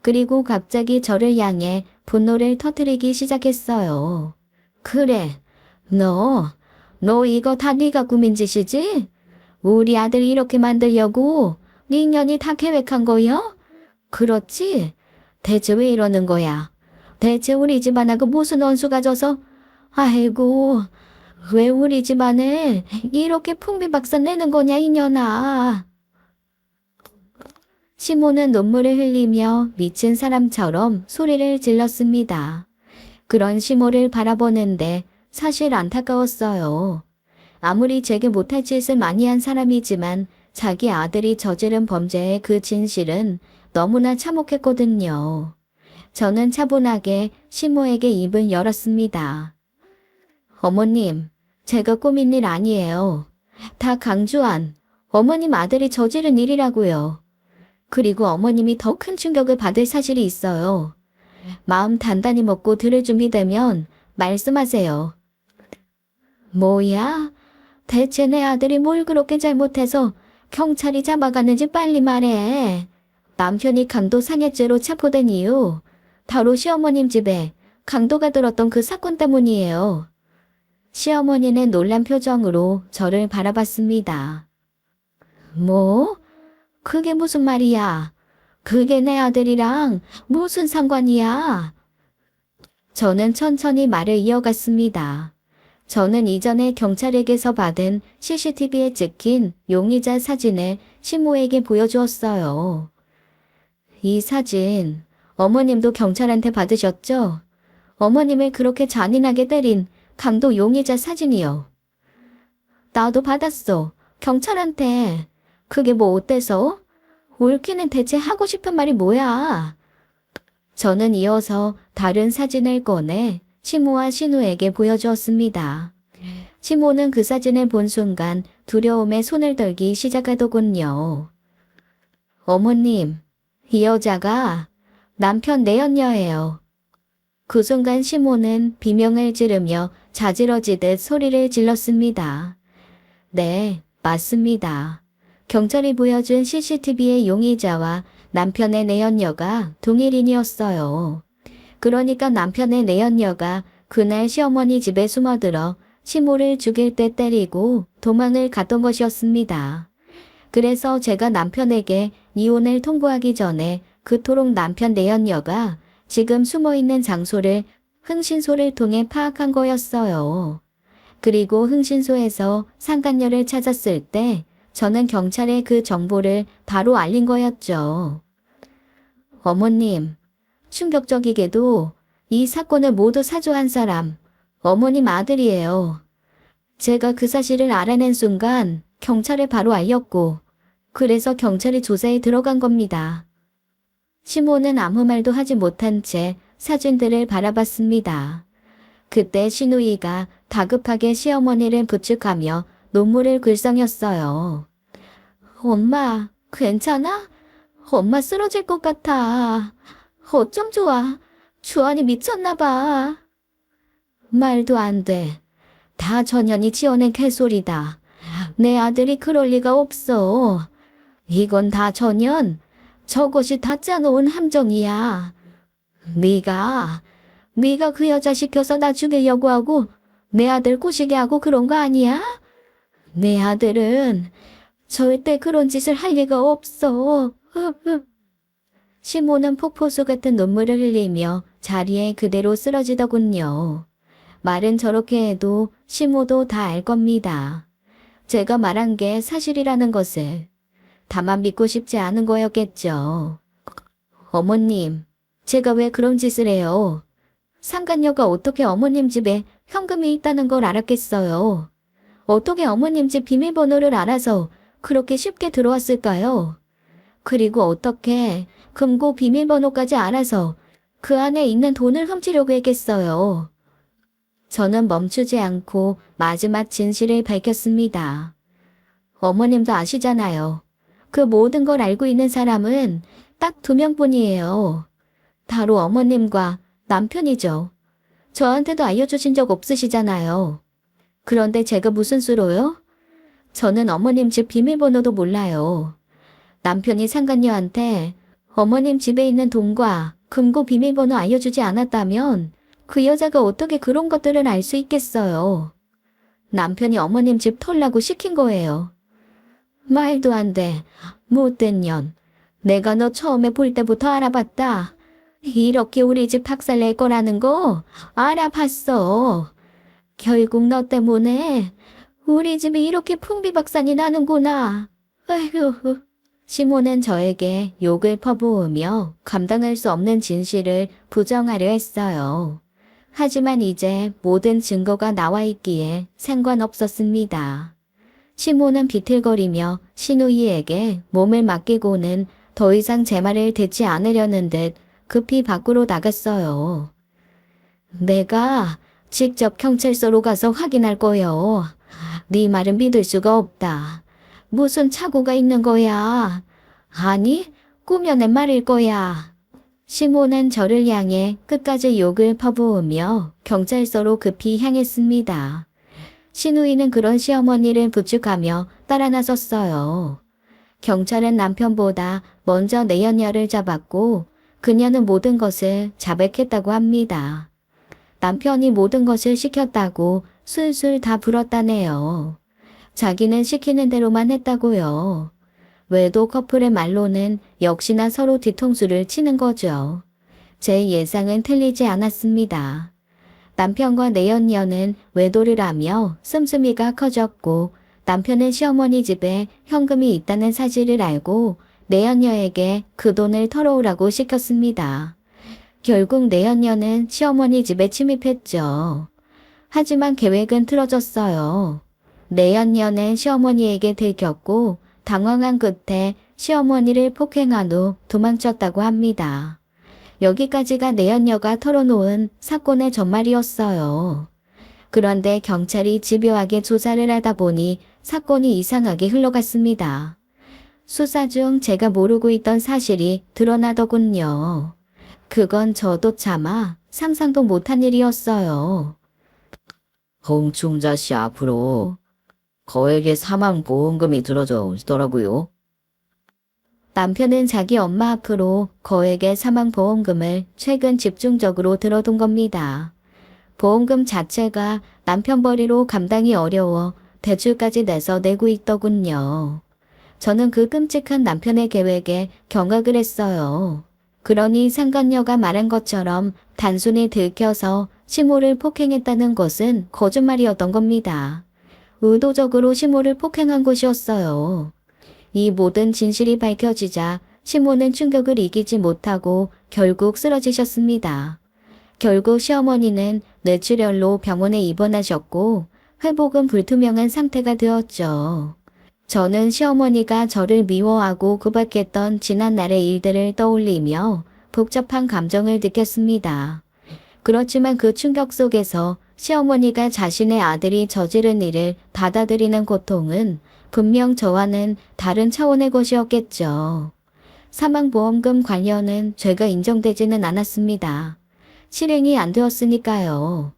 그리고 갑자기 저를 향해 분노를 터뜨리기 시작했어요. 그래, 너 이거 다 네가 꾸민 짓이지? 우리 아들 이렇게 만들려고 네 년이 다 계획한 거야? 그렇지? 대체 왜 이러는 거야? 대체 우리 집안하고 무슨 원수가 져서? 아이고, 왜 우리 집안을 이렇게 풍비박산 내는 거냐 이년아. 시모는 눈물을 흘리며 미친 사람처럼 소리를 질렀습니다. 그런 시모를 바라보는데 사실 안타까웠어요. 아무리 제게 못할 짓을 많이 한 사람이지만 자기 아들이 저지른 범죄의 그 진실은 너무나 참혹했거든요. 저는 차분하게 시모에게 입을 열었습니다. 어머님, 제가 꾸민 일 아니에요. 다 강주한 어머님 아들이 저지른 일이라고요. 그리고 어머님이 더 큰 충격을 받을 사실이 있어요. 마음 단단히 먹고 들을 준비되면 말씀하세요. 뭐야? 대체 내 아들이 뭘 그렇게 잘못해서 경찰이 잡아가는지 빨리 말해. 남편이 강도 상해죄로 체포된 이유, 바로 시어머님 집에 강도가 들었던 그 사건 때문이에요. 시어머니는 놀란 표정으로 저를 바라봤습니다. 뭐? 그게 무슨 말이야? 그게 내 아들이랑 무슨 상관이야? 저는 천천히 말을 이어갔습니다. 저는 이전에 경찰에게서 받은 CCTV에 찍힌 용의자 사진을 시모에게 보여주었어요. 이 사진, 어머님도 경찰한테 받으셨죠? 어머님을 그렇게 잔인하게 때린 강도 용의자 사진이요. 나도 받았어. 경찰한테. 그게 뭐 어때서? 올케는 대체 하고 싶은 말이 뭐야? 저는 이어서 다른 사진을 꺼내 시모와 신우에게 보여주었습니다. 시모는 그 사진을 본 순간 두려움에 손을 떨기 시작하더군요. 어머님, 이 여자가 남편 내연녀예요. 그 순간 시모는 비명을 지르며 자지러지듯 소리를 질렀습니다. 네, 맞습니다. 경찰이 보여준 CCTV의 용의자와 남편의 내연녀가 동일인이었어요. 그러니까 남편의 내연녀가 그날 시어머니 집에 숨어들어 시모를 죽일 때 때리고 도망을 갔던 것이었습니다. 그래서 제가 남편에게 이혼을 통보하기 전에 그토록 남편 내연녀가 지금 숨어있는 장소를 흥신소를 통해 파악한 거였어요. 그리고 흥신소에서 상간녀를 찾았을 때 저는 경찰에 그 정보를 바로 알린 거였죠. 어머님, 충격적이게도 이 사건을 모두 사주한 사람, 어머님 아들이에요. 제가 그 사실을 알아낸 순간 경찰에 바로 알렸고, 그래서 경찰이 조사에 들어간 겁니다. 시모는 아무 말도 하지 못한 채 사진들을 바라봤습니다. 그때 신우이가 다급하게 시어머니를 부축하며 눈물을 글썽였어요. 엄마, 괜찮아? 엄마 쓰러질 것 같아. 어쩜 좋아. 주환이 미쳤나 봐. 말도 안 돼. 다 전현이 지어낸 개소리다. 내 아들이 그럴 리가 없어. 이건 다 전현. 저것이 다 짜놓은 함정이야. 네가 그 여자 시켜서 나 죽이려고 하고 내 아들 꼬시게 하고 그런 거 아니야? 내 아들은 절대 그런 짓을 할 리가 없어. 시모는 폭포수 같은 눈물을 흘리며 자리에 그대로 쓰러지더군요. 말은 저렇게 해도 시모도 다 알 겁니다. 제가 말한 게 사실이라는 것을. 다만 믿고 싶지 않은 거였겠죠. 어머님, 제가 왜 그런 짓을 해요? 상간녀가 어떻게 어머님 집에 현금이 있다는 걸 알았겠어요? 어떻게 어머님 집 비밀번호를 알아서 그렇게 쉽게 들어왔을까요? 그리고 어떻게 금고 비밀번호까지 알아서 그 안에 있는 돈을 훔치려고 했겠어요? 저는 멈추지 않고 마지막 진실을 밝혔습니다. 어머님도 아시잖아요. 그 모든 걸 알고 있는 사람은 딱 2명뿐이에요. 바로 어머님과 남편이죠. 저한테도 알려주신 적 없으시잖아요. 그런데 제가 무슨 수로요? 저는 어머님 집 비밀번호도 몰라요. 남편이 상간녀한테 어머님 집에 있는 돈과 금고 비밀번호 알려주지 않았다면 그 여자가 어떻게 그런 것들을 알 수 있겠어요. 남편이 어머님 집 털라고 시킨 거예요. 말도 안 돼. 못된 년. 내가 너 처음에 볼 때부터 알아봤다. 이렇게 우리 집 박살낼 거라는 거 알아봤어. 결국 너 때문에 우리 집이 이렇게 풍비박산이 나는구나. 아휴. 시모는 저에게 욕을 퍼부으며 감당할 수 없는 진실을 부정하려 했어요. 하지만 이제 모든 증거가 나와 있기에 상관없었습니다. 시모는 비틀거리며 신우이에게 몸을 맡기고는 더 이상 제 말을 듣지 않으려는 듯 급히 밖으로 나갔어요. 내가 직접 경찰서로 가서 확인할 거요. 네 말은 믿을 수가 없다. 무슨 착오가 있는 거야. 아니, 꾸며낸 말일 거야. 시모는 저를 향해 끝까지 욕을 퍼부으며 경찰서로 급히 향했습니다. 신우이는 그런 시어머니를 부축하며 따라 나섰어요. 경찰은 남편보다 먼저 내연녀를 잡았고 그녀는 모든 것을 자백했다고 합니다. 남편이 모든 것을 시켰다고 술술 다 불었다네요. 자기는 시키는 대로만 했다고요. 외도 커플의 말로는 역시나 서로 뒤통수를 치는 거죠. 제 예상은 틀리지 않았습니다. 남편과 내연녀는 외도를 하며 씀씀이가 커졌고 남편은 시어머니 집에 현금이 있다는 사실을 알고 내연녀에게 그 돈을 털어오라고 시켰습니다. 결국 내연녀는 시어머니 집에 침입했죠. 하지만 계획은 틀어졌어요. 내연녀는 시어머니에게 들켰고 당황한 끝에 시어머니를 폭행한 후 도망쳤다고 합니다. 여기까지가 내연녀가 털어놓은 사건의 전말이었어요. 그런데 경찰이 집요하게 조사를 하다 보니 사건이 이상하게 흘러갔습니다. 수사 중 제가 모르고 있던 사실이 드러나더군요. 그건 저도 차마 상상도 못한 일이었어요. 홍충자 씨 앞으로 거액의 사망보험금이 들어져 있더라고요. 남편은 자기 엄마 앞으로 거액의 사망보험금을 최근 집중적으로 들어둔 겁니다. 보험금 자체가 남편 벌이로 감당이 어려워 대출까지 내서 내고 있더군요. 저는 그 끔찍한 남편의 계획에 경악을 했어요. 그러니 상간녀가 말한 것처럼 단순히 들켜서 시모를 폭행했다는 것은 거짓말이었던 겁니다. 의도적으로 시모를 폭행한 것이었어요. 이 모든 진실이 밝혀지자 시모는 충격을 이기지 못하고 결국 쓰러지셨습니다. 결국 시어머니는 뇌출혈로 병원에 입원하셨고 회복은 불투명한 상태가 되었죠. 저는 시어머니가 저를 미워하고 구박했던 지난날의 일들을 떠올리며 복잡한 감정을 느꼈습니다. 그렇지만 그 충격 속에서 시어머니가 자신의 아들이 저지른 일을 받아들이는 고통은 분명 저와는 다른 차원의 것이었겠죠. 사망보험금 관련은 죄가 인정되지는 않았습니다. 실행이 안 되었으니까요.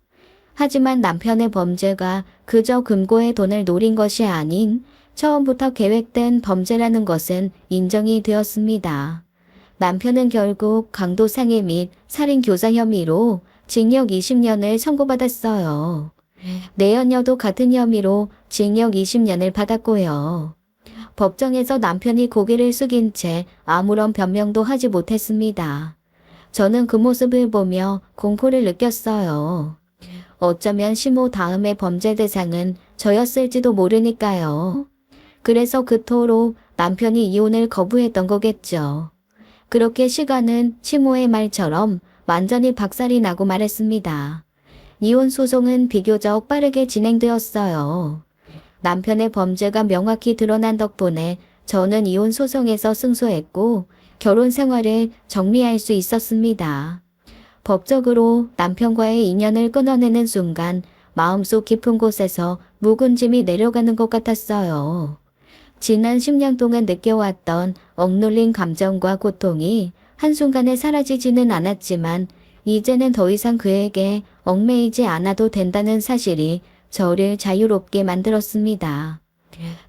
하지만 남편의 범죄가 그저 금고의 돈을 노린 것이 아닌 처음부터 계획된 범죄라는 것은 인정이 되었습니다. 남편은 결국 강도상해 및 살인교사 혐의로 징역 20년을 선고받았어요. 내연녀도 같은 혐의로 징역 20년을 받았고요. 법정에서 남편이 고개를 숙인 채 아무런 변명도 하지 못했습니다. 저는 그 모습을 보며 공포를 느꼈어요. 어쩌면 시모 다음의 범죄 대상은 저였을지도 모르니까요. 그래서 그토록 남편이 이혼을 거부했던 거겠죠. 그렇게 시간은 시모의 말처럼 완전히 박살이 나고 말했습니다. 이혼 소송은 비교적 빠르게 진행되었어요. 남편의 범죄가 명확히 드러난 덕분에 저는 이혼 소송에서 승소했고 결혼 생활을 정리할 수 있었습니다. 법적으로 남편과의 인연을 끊어내는 순간 마음속 깊은 곳에서 묵은 짐이 내려가는 것 같았어요. 지난 10년 동안 느껴왔던 억눌린 감정과 고통이 한순간에 사라지지는 않았지만 이제는 더 이상 그에게 얽매이지 않아도 된다는 사실이 저를 자유롭게 만들었습니다.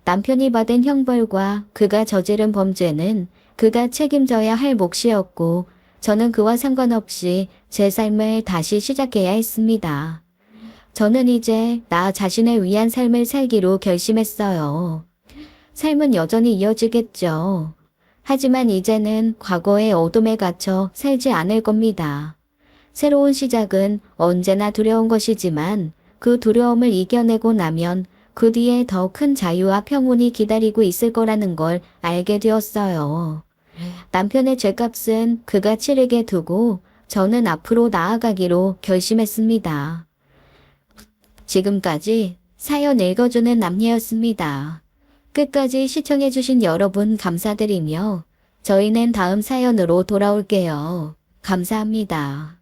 남편이 받은 형벌과 그가 저지른 범죄는 그가 책임져야 할 몫이었고 저는 그와 상관없이 제 삶을 다시 시작해야 했습니다. 저는 이제 나 자신을 위한 삶을 살기로 결심했어요. 삶은 여전히 이어지겠죠. 하지만 이제는 과거의 어둠에 갇혀 살지 않을 겁니다. 새로운 시작은 언제나 두려운 것이지만 그 두려움을 이겨내고 나면 그 뒤에 더 큰 자유와 평온이 기다리고 있을 거라는 걸 알게 되었어요. 남편의 죗값은 그가 치르게 두고 저는 앞으로 나아가기로 결심했습니다. 지금까지 사연 읽어주는 남녀였습니다. 끝까지 시청해주신 여러분 감사드리며 저희는 다음 사연으로 돌아올게요. 감사합니다.